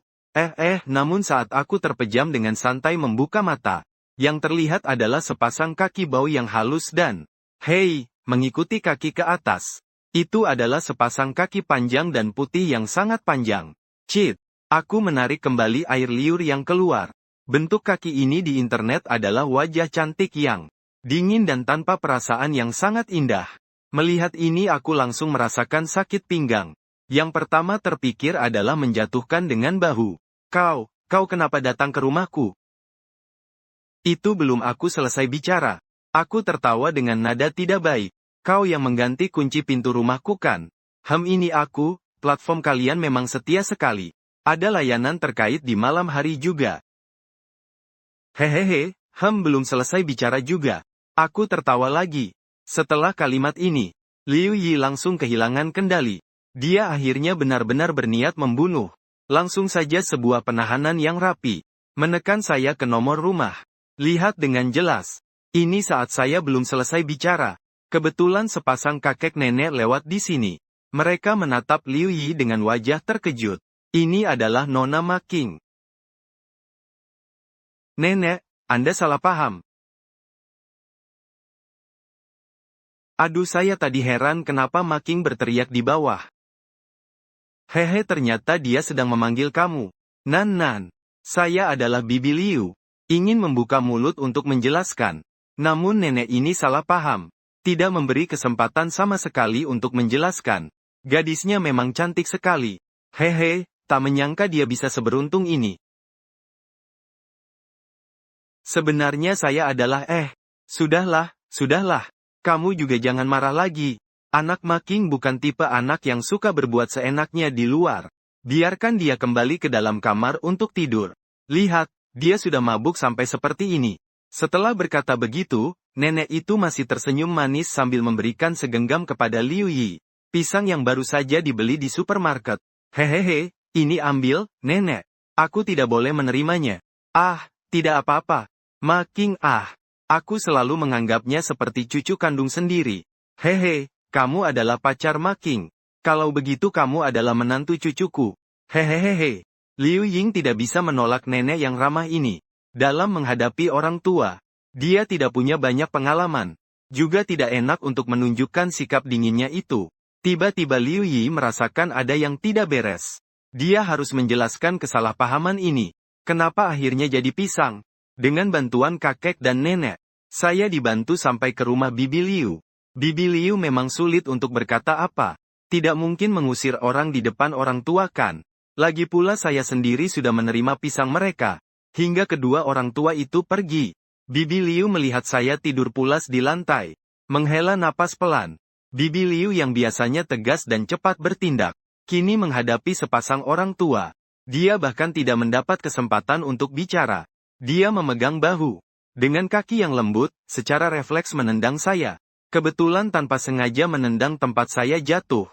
Namun saat aku terpejam dengan santai membuka mata. Yang terlihat adalah sepasang kaki bau yang halus dan, hei, mengikuti kaki ke atas. Itu adalah sepasang kaki panjang dan putih yang sangat panjang. Cheat. Aku menarik kembali air liur yang keluar. Bentuk kaki ini di internet adalah wajah cantik yang dingin dan tanpa perasaan yang sangat indah. Melihat ini aku langsung merasakan sakit pinggang. Yang pertama terpikir adalah menjatuhkan dengan bahu. Kau kenapa datang ke rumahku? Itu belum aku selesai bicara. Aku tertawa dengan nada tidak baik. Kau yang mengganti kunci pintu rumahku kan? Ini aku. Platform kalian memang setia sekali. Ada layanan terkait di malam hari juga. Hehehe, belum selesai bicara juga. Aku tertawa lagi. Setelah kalimat ini, Liu Yi langsung kehilangan kendali. Dia akhirnya benar-benar berniat membunuh. Langsung saja sebuah penahanan yang rapi. Menekan saya ke nomor rumah. Lihat dengan jelas. Ini saat saya belum selesai bicara. Kebetulan sepasang kakek nenek lewat di sini. Mereka menatap Liu Yi dengan wajah terkejut. Ini adalah Nona Ma King. Nenek, Anda salah paham. Aduh, saya tadi heran kenapa Ma King berteriak di bawah. Hehe, ternyata dia sedang memanggil kamu. Nan, saya adalah Bibi Liu. Ingin membuka mulut untuk menjelaskan. Namun nenek ini salah paham. Tidak memberi kesempatan sama sekali untuk menjelaskan. Gadisnya memang cantik sekali. Hehe, tak menyangka dia bisa seberuntung ini. Sebenarnya saya adalah Sudahlah. Kamu juga jangan marah lagi. Anak Ma King bukan tipe anak yang suka berbuat seenaknya di luar. Biarkan dia kembali ke dalam kamar untuk tidur. Lihat, dia sudah mabuk sampai seperti ini. Setelah berkata begitu, nenek itu masih tersenyum manis sambil memberikan segenggam kepada Liu Yi. Pisang yang baru saja dibeli di supermarket. Hehehe, ini ambil, nenek. Aku tidak boleh menerimanya. Tidak apa-apa. Ma King, aku selalu menganggapnya seperti cucu kandung sendiri. Hehe, kamu adalah pacar Ma King. Kalau begitu kamu adalah menantu cucuku. Hehehe. Liu Ying tidak bisa menolak nenek yang ramah ini. Dalam menghadapi orang tua, dia tidak punya banyak pengalaman. Juga tidak enak untuk menunjukkan sikap dinginnya itu. Tiba-tiba Liu Yi merasakan ada yang tidak beres. Dia harus menjelaskan kesalahpahaman ini. Kenapa akhirnya jadi pisang? Dengan bantuan kakek dan nenek, saya dibantu sampai ke rumah Bibi Liu. Bibi Liu memang sulit untuk berkata apa. Tidak mungkin mengusir orang di depan orang tua kan? Lagi pula saya sendiri sudah menerima pisang mereka. Hingga kedua orang tua itu pergi. Bibi Liu melihat saya tidur pulas di lantai. Menghela napas pelan. Bibi Liu yang biasanya tegas dan cepat bertindak, kini menghadapi sepasang orang tua. Dia bahkan tidak mendapat kesempatan untuk bicara. Dia memegang bahu. Dengan kaki yang lembut, secara refleks menendang saya. Kebetulan tanpa sengaja menendang tempat saya jatuh.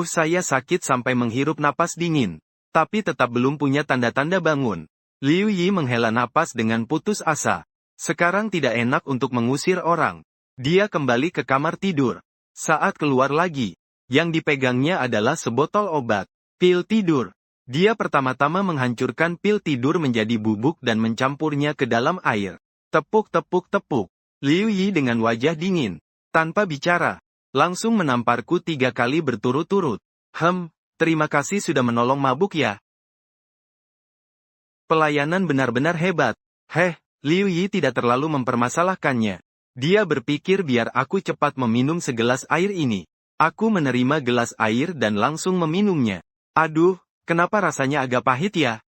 Saya sakit sampai menghirup napas dingin. Tapi tetap belum punya tanda-tanda bangun. Liu Yi menghela napas dengan putus asa. Sekarang tidak enak untuk mengusir orang. Dia kembali ke kamar tidur. Saat keluar lagi, Yang dipegangnya adalah sebotol obat. Pil tidur. Dia pertama-tama menghancurkan pil tidur menjadi bubuk dan mencampurnya ke dalam air. Tepuk tepuk tepuk. Liu Yi dengan wajah dingin. Tanpa bicara. Langsung menamparku 3 kali berturut-turut. Terima kasih sudah menolong mabuk ya. Pelayanan benar-benar hebat. Liu Yi tidak terlalu mempermasalahkannya. Dia berpikir biar aku cepat meminum segelas air ini. Aku menerima gelas air dan langsung meminumnya. Aduh, kenapa rasanya agak pahit ya?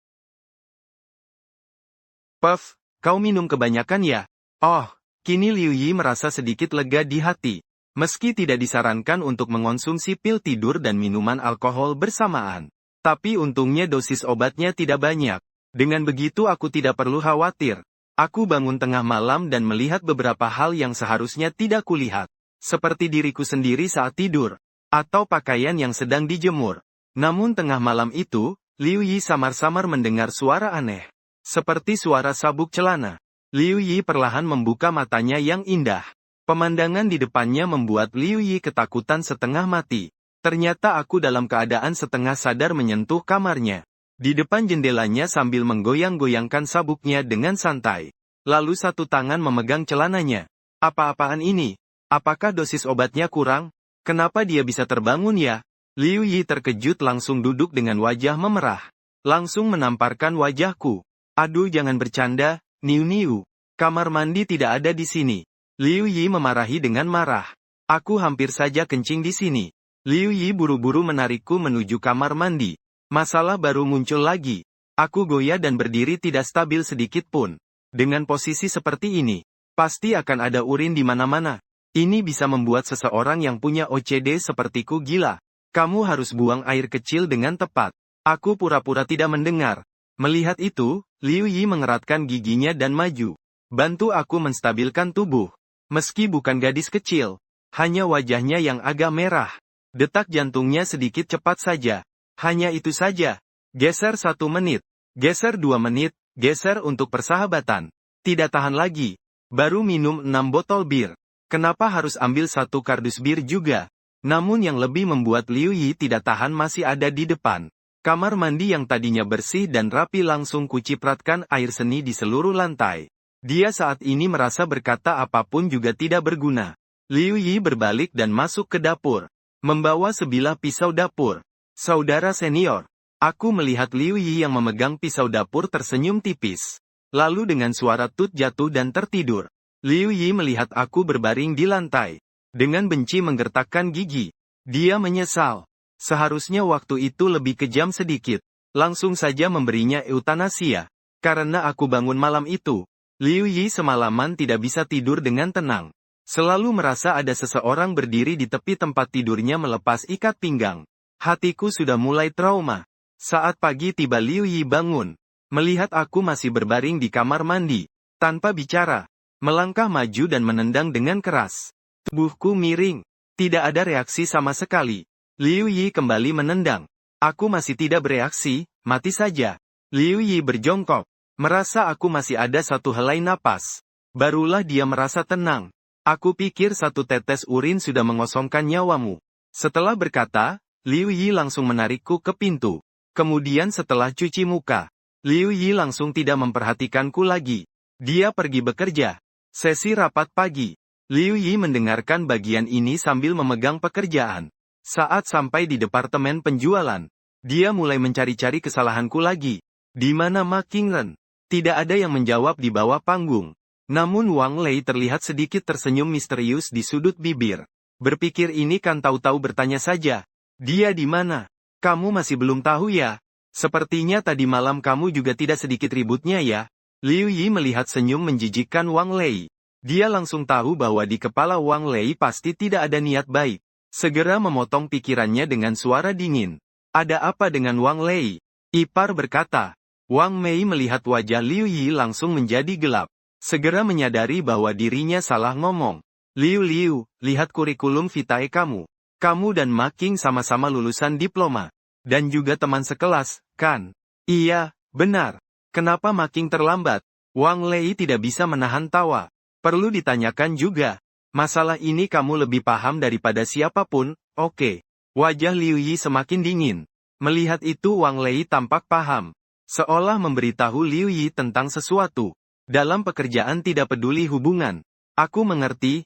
Puff, kau minum kebanyakan ya? Oh, kini Liu Yi merasa sedikit lega di hati. Meski tidak disarankan untuk mengonsumsi pil tidur dan minuman alkohol bersamaan. Tapi untungnya dosis obatnya tidak banyak. Dengan begitu aku tidak perlu khawatir. Aku bangun tengah malam dan melihat beberapa hal yang seharusnya tidak kulihat. Seperti diriku sendiri saat tidur. Atau pakaian yang sedang dijemur. Namun tengah malam itu, Liu Yi samar-samar mendengar suara aneh. Seperti suara sabuk celana. Liu Yi perlahan membuka matanya yang indah. Pemandangan di depannya membuat Liu Yi ketakutan setengah mati. Ternyata aku dalam keadaan setengah sadar menyentuh kamarnya. Di depan jendelanya sambil menggoyang-goyangkan sabuknya dengan santai. Lalu satu tangan memegang celananya. Apa-apaan ini? Apakah dosis obatnya kurang? Kenapa dia bisa terbangun ya? Liu Yi terkejut langsung duduk dengan wajah memerah. Langsung menamparkan wajahku. Aduh jangan bercanda, Niu. Kamar mandi tidak ada di sini. Liu Yi memarahi dengan marah. Aku hampir saja kencing di sini. Liu Yi buru-buru menarikku menuju kamar mandi. Masalah baru muncul lagi. Aku goyah dan berdiri tidak stabil sedikit pun. Dengan posisi seperti ini, pasti akan ada urin di mana-mana. Ini bisa membuat seseorang yang punya OCD sepertiku gila. Kamu harus buang air kecil dengan tepat. Aku pura-pura tidak mendengar. Melihat itu, Liu Yi mengeratkan giginya dan maju. Bantu aku menstabilkan tubuh. Meski bukan gadis kecil, hanya wajahnya yang agak merah. Detak jantungnya sedikit cepat saja. Hanya itu saja. Geser 1 menit. Geser 2 menit. Geser untuk persahabatan. Tidak tahan lagi. Baru minum 6 botol bir. Kenapa harus ambil 1 kardus bir juga? Namun yang lebih membuat Liu Yi tidak tahan masih ada di depan. Kamar mandi yang tadinya bersih dan rapi langsung kucipratkan air seni di seluruh lantai. Dia saat ini merasa berkata apapun juga tidak berguna. Liu Yi berbalik dan masuk ke dapur. Membawa sebilah pisau dapur. Saudara senior. Aku melihat Liu Yi yang memegang pisau dapur tersenyum tipis. Lalu dengan suara tut jatuh dan tertidur. Liu Yi melihat aku berbaring di lantai. Dengan benci menggertakkan gigi. Dia menyesal. Seharusnya waktu itu lebih kejam sedikit. Langsung saja memberinya eutanasia. Karena aku bangun malam itu. Liu Yi semalaman tidak bisa tidur dengan tenang. Selalu merasa ada seseorang berdiri di tepi tempat tidurnya melepas ikat pinggang. Hatiku sudah mulai trauma. Saat pagi tiba Liu Yi bangun. Melihat aku masih berbaring di kamar mandi. Tanpa bicara. Melangkah maju dan menendang dengan keras. Tubuhku miring. Tidak ada reaksi sama sekali. Liu Yi kembali menendang. Aku masih tidak bereaksi, mati saja. Liu Yi berjongkok. Merasa aku masih ada 1 helai napas. Barulah dia merasa tenang. Aku pikir 1 tetes urin sudah mengosongkan nyawamu. Setelah berkata, Liu Yi langsung menarikku ke pintu. Kemudian setelah cuci muka, Liu Yi langsung tidak memperhatikanku lagi. Dia pergi bekerja. Sesi rapat pagi. Liu Yi mendengarkan bagian ini sambil memegang pekerjaan. Saat sampai di departemen penjualan, dia mulai mencari-cari kesalahanku lagi. Di mana Ma Qingren? Tidak ada yang menjawab di bawah panggung. Namun Wang Lei terlihat sedikit tersenyum misterius di sudut bibir. Berpikir ini kan tahu-tahu bertanya saja. Dia di mana? Kamu masih belum tahu ya? Sepertinya tadi malam kamu juga tidak sedikit ributnya ya? Liu Yi melihat senyum menjijikkan Wang Lei. Dia langsung tahu bahwa di kepala Wang Lei pasti tidak ada niat baik. Segera memotong pikirannya dengan suara dingin. Ada apa dengan Wang Lei? Ipar berkata. Wang Mei melihat wajah Liu Yi langsung menjadi gelap. Segera menyadari bahwa dirinya salah ngomong. Liu, lihat kurikulum vitae kamu. Kamu dan Ma Qing sama-sama lulusan diploma. Dan juga teman sekelas, kan? Iya, benar. Kenapa Ma Qing terlambat? Wang Lei tidak bisa menahan tawa. Perlu ditanyakan juga. Masalah ini kamu lebih paham daripada siapapun, oke. Wajah Liu Yi semakin dingin. Melihat itu Wang Lei tampak paham. Seolah memberitahu Liu Yi tentang sesuatu. Dalam pekerjaan tidak peduli hubungan. Aku mengerti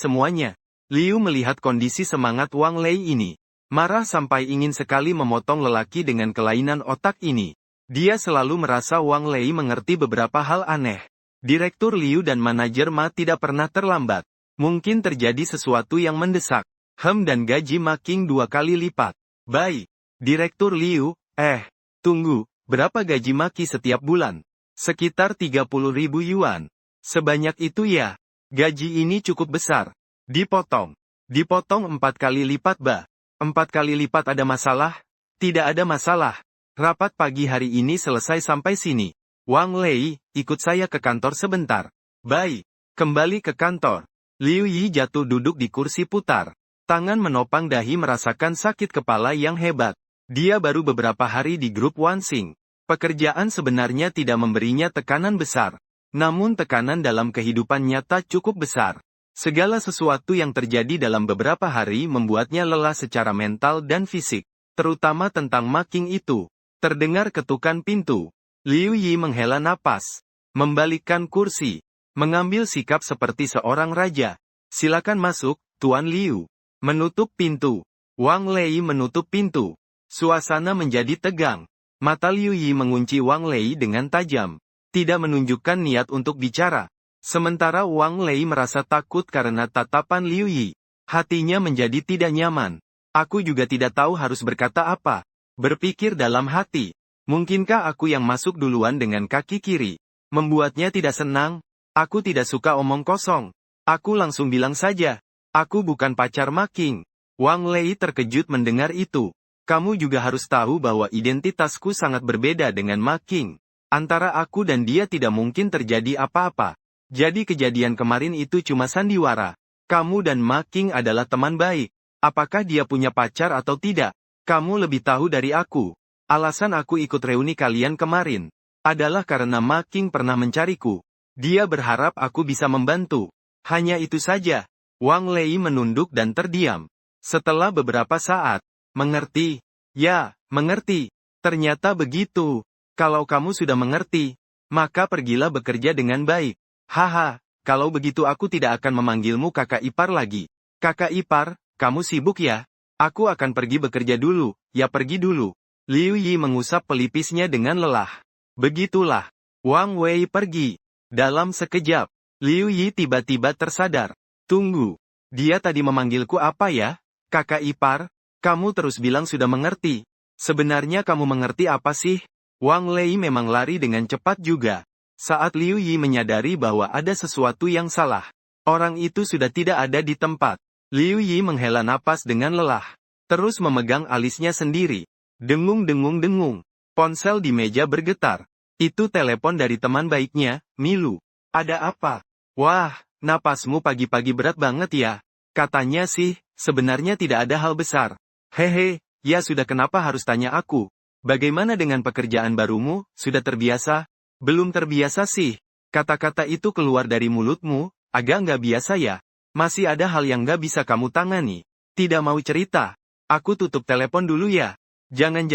semuanya. Liu melihat kondisi semangat Wang Lei ini. Marah sampai ingin sekali memotong lelaki dengan kelainan otak ini. Dia selalu merasa Wang Lei mengerti beberapa hal aneh. Direktur Liu dan manajer Ma tidak pernah terlambat. Mungkin terjadi sesuatu yang mendesak. Dan gaji Ma Qing 2 kali lipat. Baik. Direktur Liu, tunggu, berapa gaji Ma Qing setiap bulan? Sekitar 30.000 yuan. Sebanyak itu ya. Gaji ini cukup besar. Dipotong 4 kali lipat ba. 4 kali lipat ada masalah? Tidak ada masalah. Rapat pagi hari ini selesai sampai sini. Wang Lei, ikut saya ke kantor sebentar. Baik. Kembali ke kantor. Liu Yi jatuh duduk di kursi putar. Tangan menopang dahi merasakan sakit kepala yang hebat. Dia baru beberapa hari di grup Wansing. Pekerjaan sebenarnya tidak memberinya tekanan besar. Namun tekanan dalam kehidupan nyata cukup besar. Segala sesuatu yang terjadi dalam beberapa hari membuatnya lelah secara mental dan fisik. Terutama tentang Ma Qing itu. Terdengar ketukan pintu. Liu Yi menghela napas. Membalikkan kursi. Mengambil sikap seperti seorang raja. Silakan masuk, Tuan Liu. Menutup pintu. Wang Lei menutup pintu. Suasana menjadi tegang. Mata Liu Yi mengunci Wang Lei dengan tajam. Tidak menunjukkan niat untuk bicara. Sementara Wang Lei merasa takut karena tatapan Liu Yi. Hatinya menjadi tidak nyaman. Aku juga tidak tahu harus berkata apa. Berpikir dalam hati. Mungkinkah aku yang masuk duluan dengan kaki kiri? Membuatnya tidak senang? Aku tidak suka omong kosong. Aku langsung bilang saja. Aku bukan pacar Ma Qing. Wang Lei terkejut mendengar itu. Kamu juga harus tahu bahwa identitasku sangat berbeda dengan Ma Qing. Antara aku dan dia tidak mungkin terjadi apa-apa. Jadi kejadian kemarin itu cuma sandiwara. Kamu dan Ma Qing adalah teman baik. Apakah dia punya pacar atau tidak? Kamu lebih tahu dari aku. Alasan aku ikut reuni kalian kemarin adalah karena Ma Qing pernah mencariku. Dia berharap aku bisa membantu. Hanya itu saja. Wang Lei menunduk dan terdiam. Setelah beberapa saat, mengerti? Ya, mengerti. Ternyata begitu. Kalau kamu sudah mengerti, maka pergilah bekerja dengan baik. Haha, kalau begitu aku tidak akan memanggilmu kakak ipar lagi. Kakak ipar, kamu sibuk ya? Aku akan pergi bekerja dulu, ya pergi dulu. Liu Yi mengusap pelipisnya dengan lelah. Begitulah. Wang Wei pergi. Dalam sekejap, Liu Yi tiba-tiba tersadar. Tunggu. Dia tadi memanggilku apa ya? Kakak ipar? Kamu terus bilang sudah mengerti. Sebenarnya kamu mengerti apa sih? Wang Lei memang lari dengan cepat juga. Saat Liu Yi menyadari bahwa ada sesuatu yang salah, orang itu sudah tidak ada di tempat. Liu Yi menghela napas dengan lelah. Terus memegang alisnya sendiri. Dengung-dengung-dengung. Ponsel di meja bergetar. Itu telepon dari teman baiknya, Milu. Ada apa? Wah, napasmu pagi-pagi berat banget ya. Katanya sih, sebenarnya tidak ada hal besar. Hehe, ya sudah kenapa harus tanya aku? Bagaimana dengan pekerjaan barumu, sudah terbiasa? Belum terbiasa sih. Kata-kata itu keluar dari mulutmu, agak nggak biasa ya. Masih ada hal yang nggak bisa kamu tangani. Tidak mau cerita. Aku tutup telepon dulu ya. Jangan.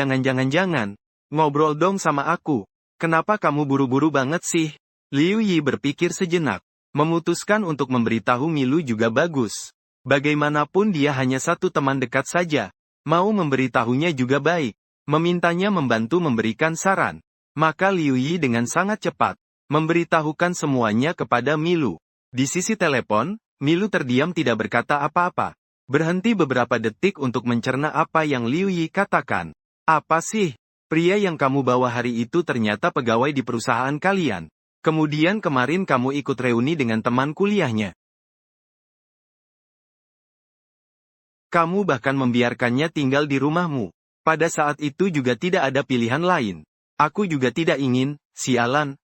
Ngobrol dong sama aku. Kenapa kamu buru-buru banget sih? Liu Yi berpikir sejenak. Memutuskan untuk memberitahu Milu juga bagus. Bagaimanapun dia hanya satu teman dekat saja. Mau memberitahunya juga baik. Memintanya membantu memberikan saran. Maka Liu Yi dengan sangat cepat memberitahukan semuanya kepada Milu. Di sisi telepon, Milu terdiam tidak berkata apa-apa. Berhenti beberapa detik untuk mencerna apa yang Liu Yi katakan. Apa sih? Pria yang kamu bawa hari itu ternyata pegawai di perusahaan kalian. Kemudian kemarin kamu ikut reuni dengan teman kuliahnya. Kamu bahkan membiarkannya tinggal di rumahmu. Pada saat itu juga tidak ada pilihan lain. Aku juga tidak ingin, sialan,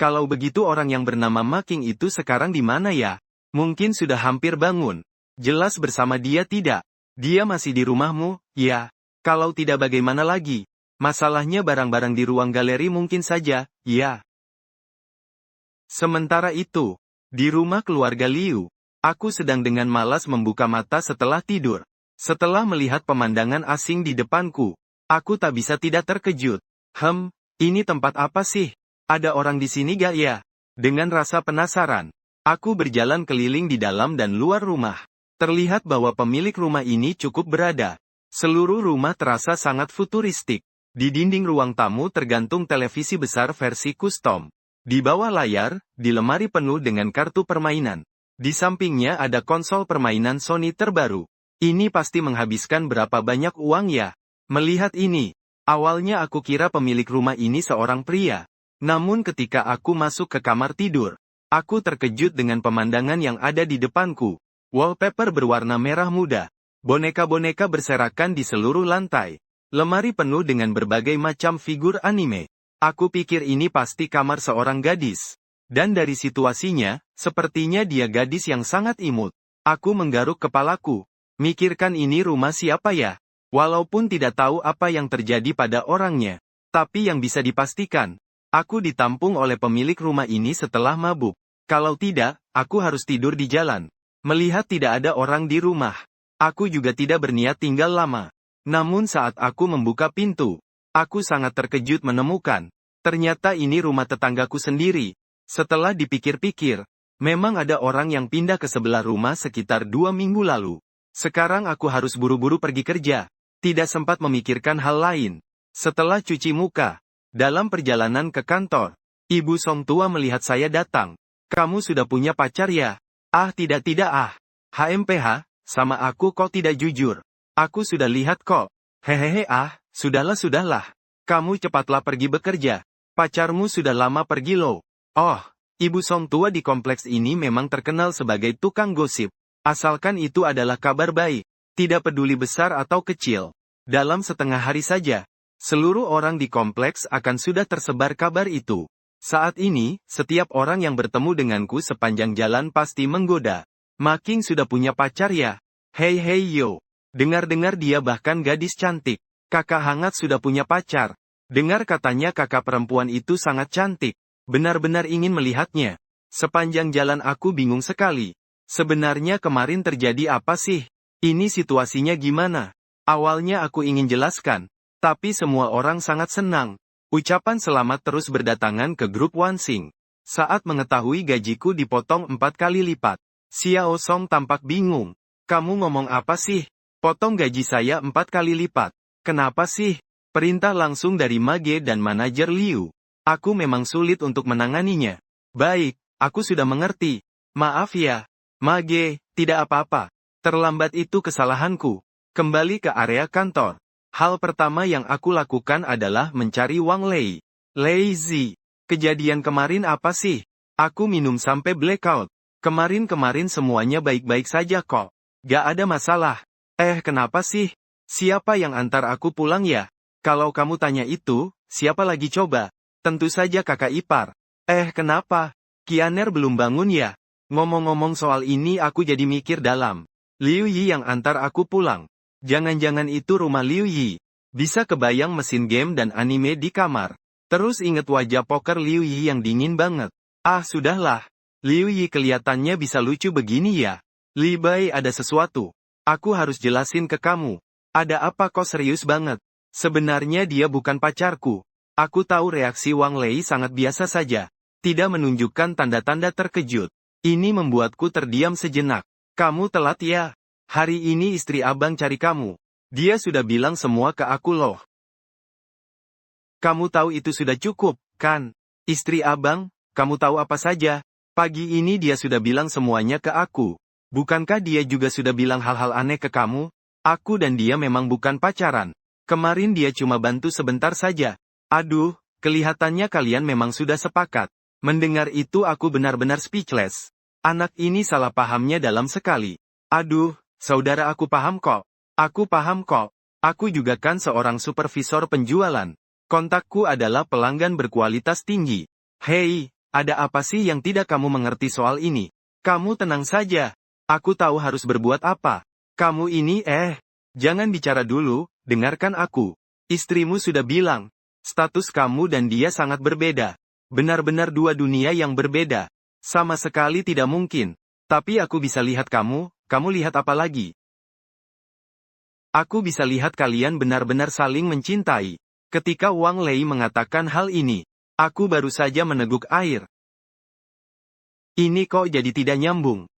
Kalau begitu orang yang bernama Ma Qing itu sekarang di mana ya? Mungkin sudah hampir bangun. Jelas bersama dia tidak. Dia masih di rumahmu, ya. Kalau tidak bagaimana lagi? Masalahnya barang-barang di ruang galeri mungkin saja, ya. Sementara itu, di rumah keluarga Liu, aku sedang dengan malas membuka mata setelah tidur. Setelah melihat pemandangan asing di depanku, aku tak bisa tidak terkejut. Ini tempat apa sih? Ada orang di sini gak ya? Dengan rasa penasaran, aku berjalan keliling di dalam dan luar rumah. Terlihat bahwa pemilik rumah ini cukup berada. Seluruh rumah terasa sangat futuristik. Di dinding ruang tamu tergantung televisi besar versi custom. Di bawah layar, di lemari penuh dengan kartu permainan. Di sampingnya ada konsol permainan Sony terbaru. Ini pasti menghabiskan berapa banyak uang ya? Melihat ini, awalnya aku kira pemilik rumah ini seorang pria. Namun ketika aku masuk ke kamar tidur, aku terkejut dengan pemandangan yang ada di depanku. Wallpaper berwarna merah muda. Boneka-boneka berserakan di seluruh lantai. Lemari penuh dengan berbagai macam figur anime. Aku pikir ini pasti kamar seorang gadis. Dan dari situasinya, sepertinya dia gadis yang sangat imut. Aku menggaruk kepalaku. Mikirkan ini rumah siapa ya? Walaupun tidak tahu apa yang terjadi pada orangnya. Tapi yang bisa dipastikan, aku ditampung oleh pemilik rumah ini setelah mabuk. Kalau tidak, aku harus tidur di jalan. Melihat tidak ada orang di rumah, aku juga tidak berniat tinggal lama. Namun saat aku membuka pintu, aku sangat terkejut menemukan, ternyata ini rumah tetanggaku sendiri. Setelah dipikir-pikir, memang ada orang yang pindah ke sebelah rumah sekitar 2 minggu lalu. Sekarang aku harus buru-buru pergi kerja. Tidak sempat memikirkan hal lain. Setelah cuci muka, dalam perjalanan ke kantor, Ibu Song tua melihat saya datang. Kamu sudah punya pacar ya? Tidak HMPH, sama aku kok tidak jujur. Aku sudah lihat kok. Hehehe sudahlah. Kamu cepatlah pergi bekerja. Pacarmu sudah lama pergi loh. Oh, Ibu Song tua di kompleks ini memang terkenal sebagai tukang gosip. Asalkan itu adalah kabar baik. Tidak peduli besar atau kecil. Dalam setengah hari saja, seluruh orang di kompleks akan sudah tersebar kabar itu. Saat ini, setiap orang yang bertemu denganku sepanjang jalan pasti menggoda. Making sudah punya pacar ya? Hey yo. Dengar-dengar dia bahkan gadis cantik. Kakak hangat sudah punya pacar. Dengar katanya kakak perempuan itu sangat cantik. Benar-benar ingin melihatnya. Sepanjang jalan aku bingung sekali. Sebenarnya kemarin terjadi apa sih? Ini situasinya gimana? Awalnya aku ingin jelaskan. Tapi semua orang sangat senang. Ucapan selamat terus berdatangan ke grup Wansing. Saat mengetahui gajiku dipotong 4 kali lipat, Xiao Song tampak bingung. Kamu ngomong apa sih? Potong gaji saya 4 kali lipat. Kenapa sih? Perintah langsung dari Mage dan manajer Liu. Aku memang sulit untuk menanganinya. Baik, aku sudah mengerti. Maaf ya, Mage, tidak apa-apa. Terlambat itu kesalahanku. Kembali ke area kantor. Hal pertama yang aku lakukan adalah mencari Wang Lei. Lazy. Kejadian kemarin apa sih? Aku minum sampai blackout. Kemarin semuanya baik-baik saja kok. Gak ada masalah. Kenapa sih? Siapa yang antar aku pulang ya? Kalau kamu tanya itu, siapa lagi coba? Tentu saja kakak ipar. Kenapa? Kianer belum bangun ya? Ngomong-ngomong soal ini aku jadi mikir dalam. Liu Yi yang antar aku pulang. Jangan-jangan itu rumah Liu Yi. Bisa kebayang mesin game dan anime di kamar. Terus inget wajah poker Liu Yi yang dingin banget. Sudahlah. Liu Yi kelihatannya bisa lucu begini ya. Li Bai ada sesuatu. Aku harus jelasin ke kamu. Ada apa kok serius banget? Sebenarnya dia bukan pacarku. Aku tahu reaksi Wang Lei sangat biasa saja. Tidak menunjukkan tanda-tanda terkejut. Ini membuatku terdiam sejenak. Kamu telat ya? Hari ini istri abang cari kamu. Dia sudah bilang semua ke aku loh. Kamu tahu itu sudah cukup, kan? Istri abang, kamu tahu apa saja? Pagi ini dia sudah bilang semuanya ke aku. Bukankah dia juga sudah bilang hal-hal aneh ke kamu? Aku dan dia memang bukan pacaran. Kemarin dia cuma bantu sebentar saja. Aduh, kelihatannya kalian memang sudah sepakat. Mendengar itu aku benar-benar speechless. Anak ini salah pahamnya dalam sekali. Aduh, saudara aku paham kok. Aku paham kok. Aku juga kan seorang supervisor penjualan. Kontakku adalah pelanggan berkualitas tinggi. Hei, ada apa sih yang tidak kamu mengerti soal ini? Kamu tenang saja. Aku tahu harus berbuat apa. Kamu ini jangan bicara dulu, dengarkan aku. Istrimu sudah bilang, status kamu dan dia sangat berbeda. Benar-benar dua dunia yang berbeda. Sama sekali tidak mungkin. Tapi aku bisa lihat kamu lihat apa lagi? Aku bisa lihat kalian benar-benar saling mencintai. Ketika Wang Lei mengatakan hal ini, aku baru saja meneguk air. Ini kok jadi tidak nyambung?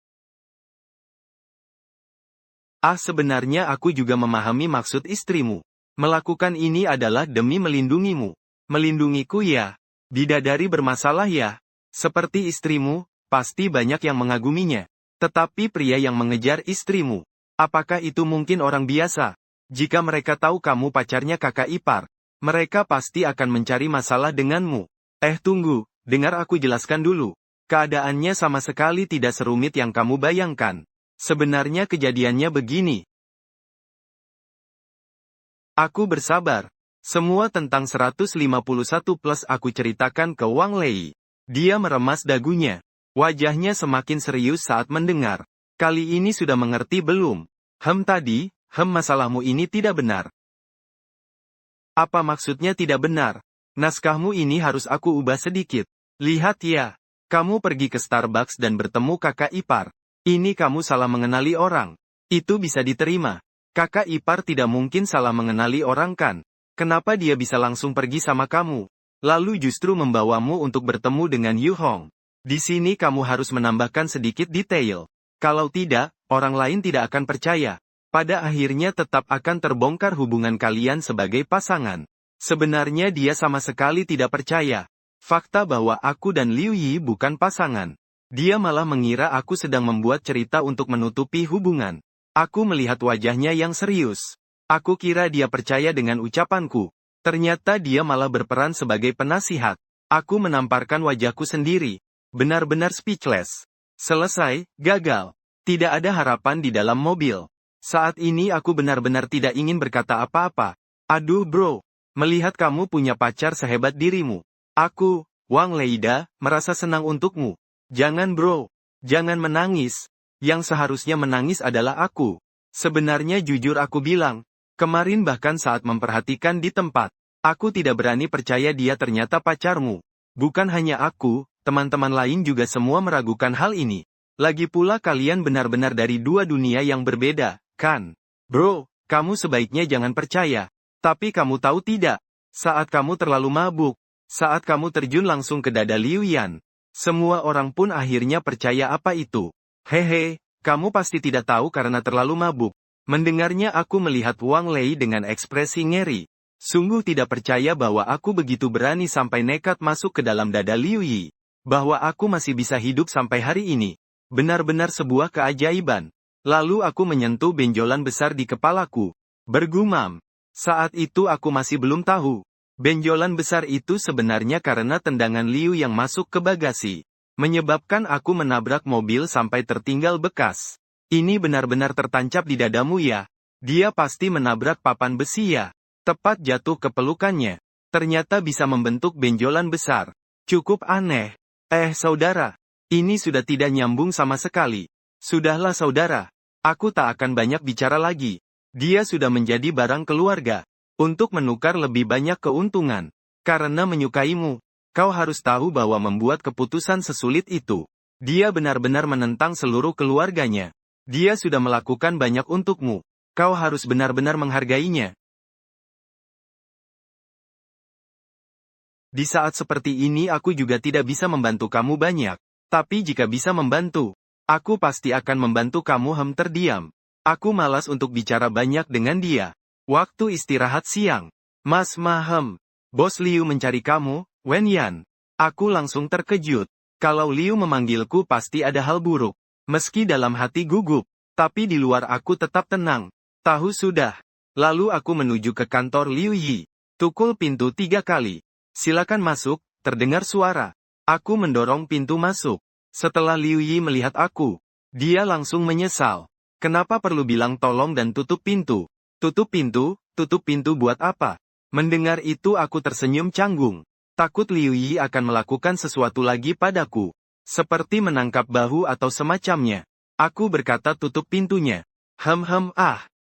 Sebenarnya aku juga memahami maksud istrimu. Melakukan ini adalah demi melindungimu. Melindungiku ya. Bidadari bermasalah ya. Seperti istrimu, pasti banyak yang mengaguminya. Tetapi pria yang mengejar istrimu, apakah itu mungkin orang biasa? Jika mereka tahu kamu pacarnya kakak ipar, mereka pasti akan mencari masalah denganmu. Tunggu, dengar aku jelaskan dulu. Keadaannya sama sekali tidak serumit yang kamu bayangkan. Sebenarnya kejadiannya begini. Aku bersabar. Semua tentang 151 plus aku ceritakan ke Wang Lei. Dia meremas dagunya. Wajahnya semakin serius saat mendengar. Kali ini sudah mengerti belum? Masalahmu ini tidak benar. Apa maksudnya tidak benar? Naskahmu ini harus aku ubah sedikit. Lihat ya. Kamu pergi ke Starbucks dan bertemu kakak ipar. Ini kamu salah mengenali orang. Itu bisa diterima. Kakak ipar tidak mungkin salah mengenali orang kan? Kenapa dia bisa langsung pergi sama kamu? Lalu justru membawamu untuk bertemu dengan Yu Hong. Di sini kamu harus menambahkan sedikit detail. Kalau tidak, orang lain tidak akan percaya. Pada akhirnya tetap akan terbongkar hubungan kalian sebagai pasangan. Sebenarnya dia sama sekali tidak percaya. Fakta bahwa aku dan Liu Yi bukan pasangan. Dia malah mengira aku sedang membuat cerita untuk menutupi hubungan. Aku melihat wajahnya yang serius. Aku kira dia percaya dengan ucapanku. Ternyata dia malah berperan sebagai penasihat. Aku menamparkan wajahku sendiri. Benar-benar speechless. Selesai, gagal. Tidak ada harapan di dalam mobil. Saat ini aku benar-benar tidak ingin berkata apa-apa. Aduh bro, melihat kamu punya pacar sehebat dirimu. Aku, Wang Leida, merasa senang untukmu. Jangan bro, jangan menangis. Yang seharusnya menangis adalah aku. Sebenarnya jujur aku bilang, kemarin bahkan saat memperhatikan di tempat, aku tidak berani percaya dia ternyata pacarmu. Bukan hanya aku, teman-teman lain juga semua meragukan hal ini. Lagi pula kalian benar-benar dari dua dunia yang berbeda, kan? Bro, kamu sebaiknya jangan percaya. Tapi kamu tahu tidak? Saat kamu terlalu mabuk, saat kamu terjun langsung ke dada Liu Yan, semua orang pun akhirnya percaya apa itu. Hehe, kamu pasti tidak tahu karena terlalu mabuk. Mendengarnya aku melihat Wang Lei dengan ekspresi ngeri. Sungguh tidak percaya bahwa aku begitu berani sampai nekat masuk ke dalam dada Liu Yi. Bahwa aku masih bisa hidup sampai hari ini. Benar-benar sebuah keajaiban. Lalu aku menyentuh benjolan besar di kepalaku. Bergumam. Saat itu aku masih belum tahu. Benjolan besar itu sebenarnya karena tendangan Liu yang masuk ke bagasi. Menyebabkan aku menabrak mobil sampai tertinggal bekas. Ini benar-benar tertancap di dadamu ya. Dia pasti menabrak papan besi ya. Tepat jatuh ke pelukannya. Ternyata bisa membentuk benjolan besar. Cukup aneh. Saudara. Ini sudah tidak nyambung sama sekali. Sudahlah saudara. Aku tak akan banyak bicara lagi. Dia sudah menjadi barang keluarga. Untuk menukar lebih banyak keuntungan. Karena menyukaimu. Kau harus tahu bahwa membuat keputusan sesulit itu. Dia benar-benar menentang seluruh keluarganya. Dia sudah melakukan banyak untukmu. Kau harus benar-benar menghargainya. Di saat seperti ini aku juga tidak bisa membantu kamu banyak. Tapi jika bisa membantu, aku pasti akan membantu kamu. Terdiam. Aku malas untuk bicara banyak dengan dia. Waktu istirahat siang. Mas Bos Liu mencari kamu, Wen Yan. Aku langsung terkejut. Kalau Liu memanggilku pasti ada hal buruk. Meski dalam hati gugup, tapi di luar aku tetap tenang. Tahu sudah. Lalu aku menuju ke kantor Liu Yi. Tukul pintu 3 kali. Silakan masuk, terdengar suara. Aku mendorong pintu masuk. Setelah Liu Yi melihat aku, dia langsung menyesal. Kenapa perlu bilang tolong dan tutup pintu? Tutup pintu buat apa? Mendengar itu aku tersenyum canggung. Takut Liu Yi akan melakukan sesuatu lagi padaku. Seperti menangkap bahu atau semacamnya. Aku berkata tutup pintunya.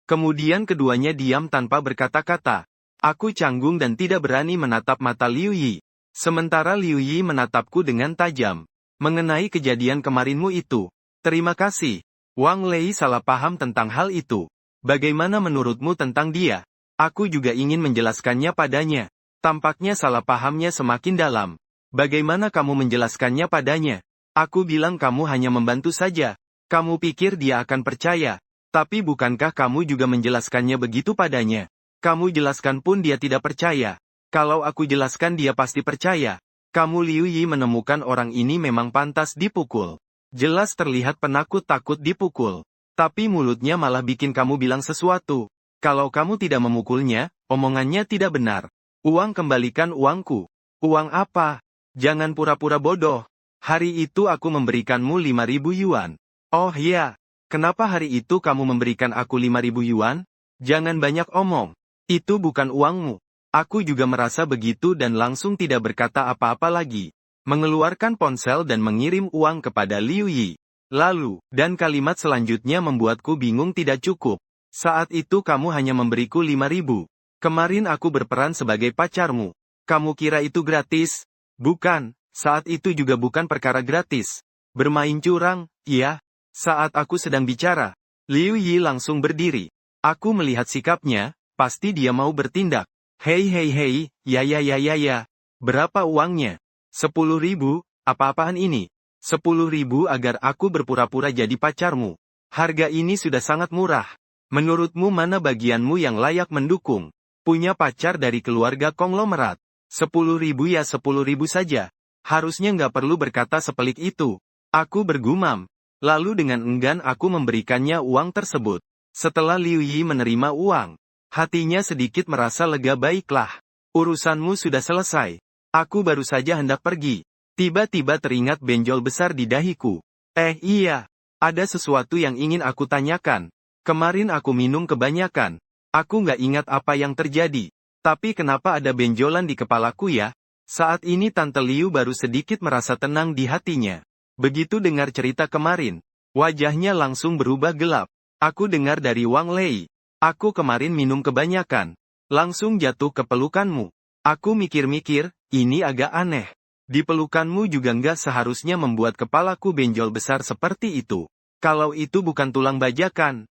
Kemudian keduanya diam tanpa berkata-kata. Aku canggung dan tidak berani menatap mata Liu Yi. Sementara Liu Yi menatapku dengan tajam. Mengenai kejadian kemarinmu itu. Terima kasih. Wang Lei salah paham tentang hal itu. Bagaimana menurutmu tentang dia? Aku juga ingin menjelaskannya padanya. Tampaknya salah pahamnya semakin dalam. Bagaimana kamu menjelaskannya padanya? Aku bilang kamu hanya membantu saja. Kamu pikir dia akan percaya. Tapi bukankah kamu juga menjelaskannya begitu padanya? Kamu jelaskan pun dia tidak percaya. Kalau aku jelaskan dia pasti percaya. Kamu Liu Yi menemukan orang ini memang pantas dipukul. Jelas terlihat penakut-takut dipukul. Tapi mulutnya malah bikin kamu bilang sesuatu. Kalau kamu tidak memukulnya, omongannya tidak benar. Uang kembalikan uangku. Uang apa? Jangan pura-pura bodoh. Hari itu aku memberikanmu 5.000 yuan. Oh ya, kenapa hari itu kamu memberikan aku 5.000 yuan? Jangan banyak omong. Itu bukan uangmu. Aku juga merasa begitu dan langsung tidak berkata apa-apa lagi. Mengeluarkan ponsel dan mengirim uang kepada Liu Yi. Lalu, dan kalimat selanjutnya membuatku bingung tidak cukup. Saat itu kamu hanya memberiku 5.000. Kemarin aku berperan sebagai pacarmu. Kamu kira itu gratis? Bukan, saat itu juga bukan perkara gratis. Bermain curang, iya. Saat aku sedang bicara, Liu Yi langsung berdiri. Aku melihat sikapnya, pasti dia mau bertindak. Hei, ya. Berapa uangnya? 10.000, apa-apaan ini? 10.000 agar aku berpura-pura jadi pacarmu. Harga ini sudah sangat murah. Menurutmu mana bagianmu yang layak mendukung? Punya pacar dari keluarga konglomerat. 10.000 ya 10.000 saja. Harusnya nggak perlu berkata sepelik itu. Aku bergumam. Lalu dengan enggan aku memberikannya uang tersebut. Setelah Liu Yi menerima uang, hatinya sedikit merasa lega. Baiklah. Urusanmu sudah selesai. Aku baru saja hendak pergi. Tiba-tiba teringat benjol besar di dahiku. Iya. Ada sesuatu yang ingin aku tanyakan. Kemarin aku minum kebanyakan. Aku nggak ingat apa yang terjadi. Tapi kenapa ada benjolan di kepalaku ya? Saat ini Tante Liu baru sedikit merasa tenang di hatinya. Begitu dengar cerita kemarin, wajahnya langsung berubah gelap. Aku dengar dari Wang Lei. Aku kemarin minum kebanyakan. Langsung jatuh ke pelukanmu. Aku mikir-mikir, ini agak aneh. Di pelukanmu juga nggak seharusnya membuat kepalaku benjol besar seperti itu. Kalau itu bukan tulang bajakan,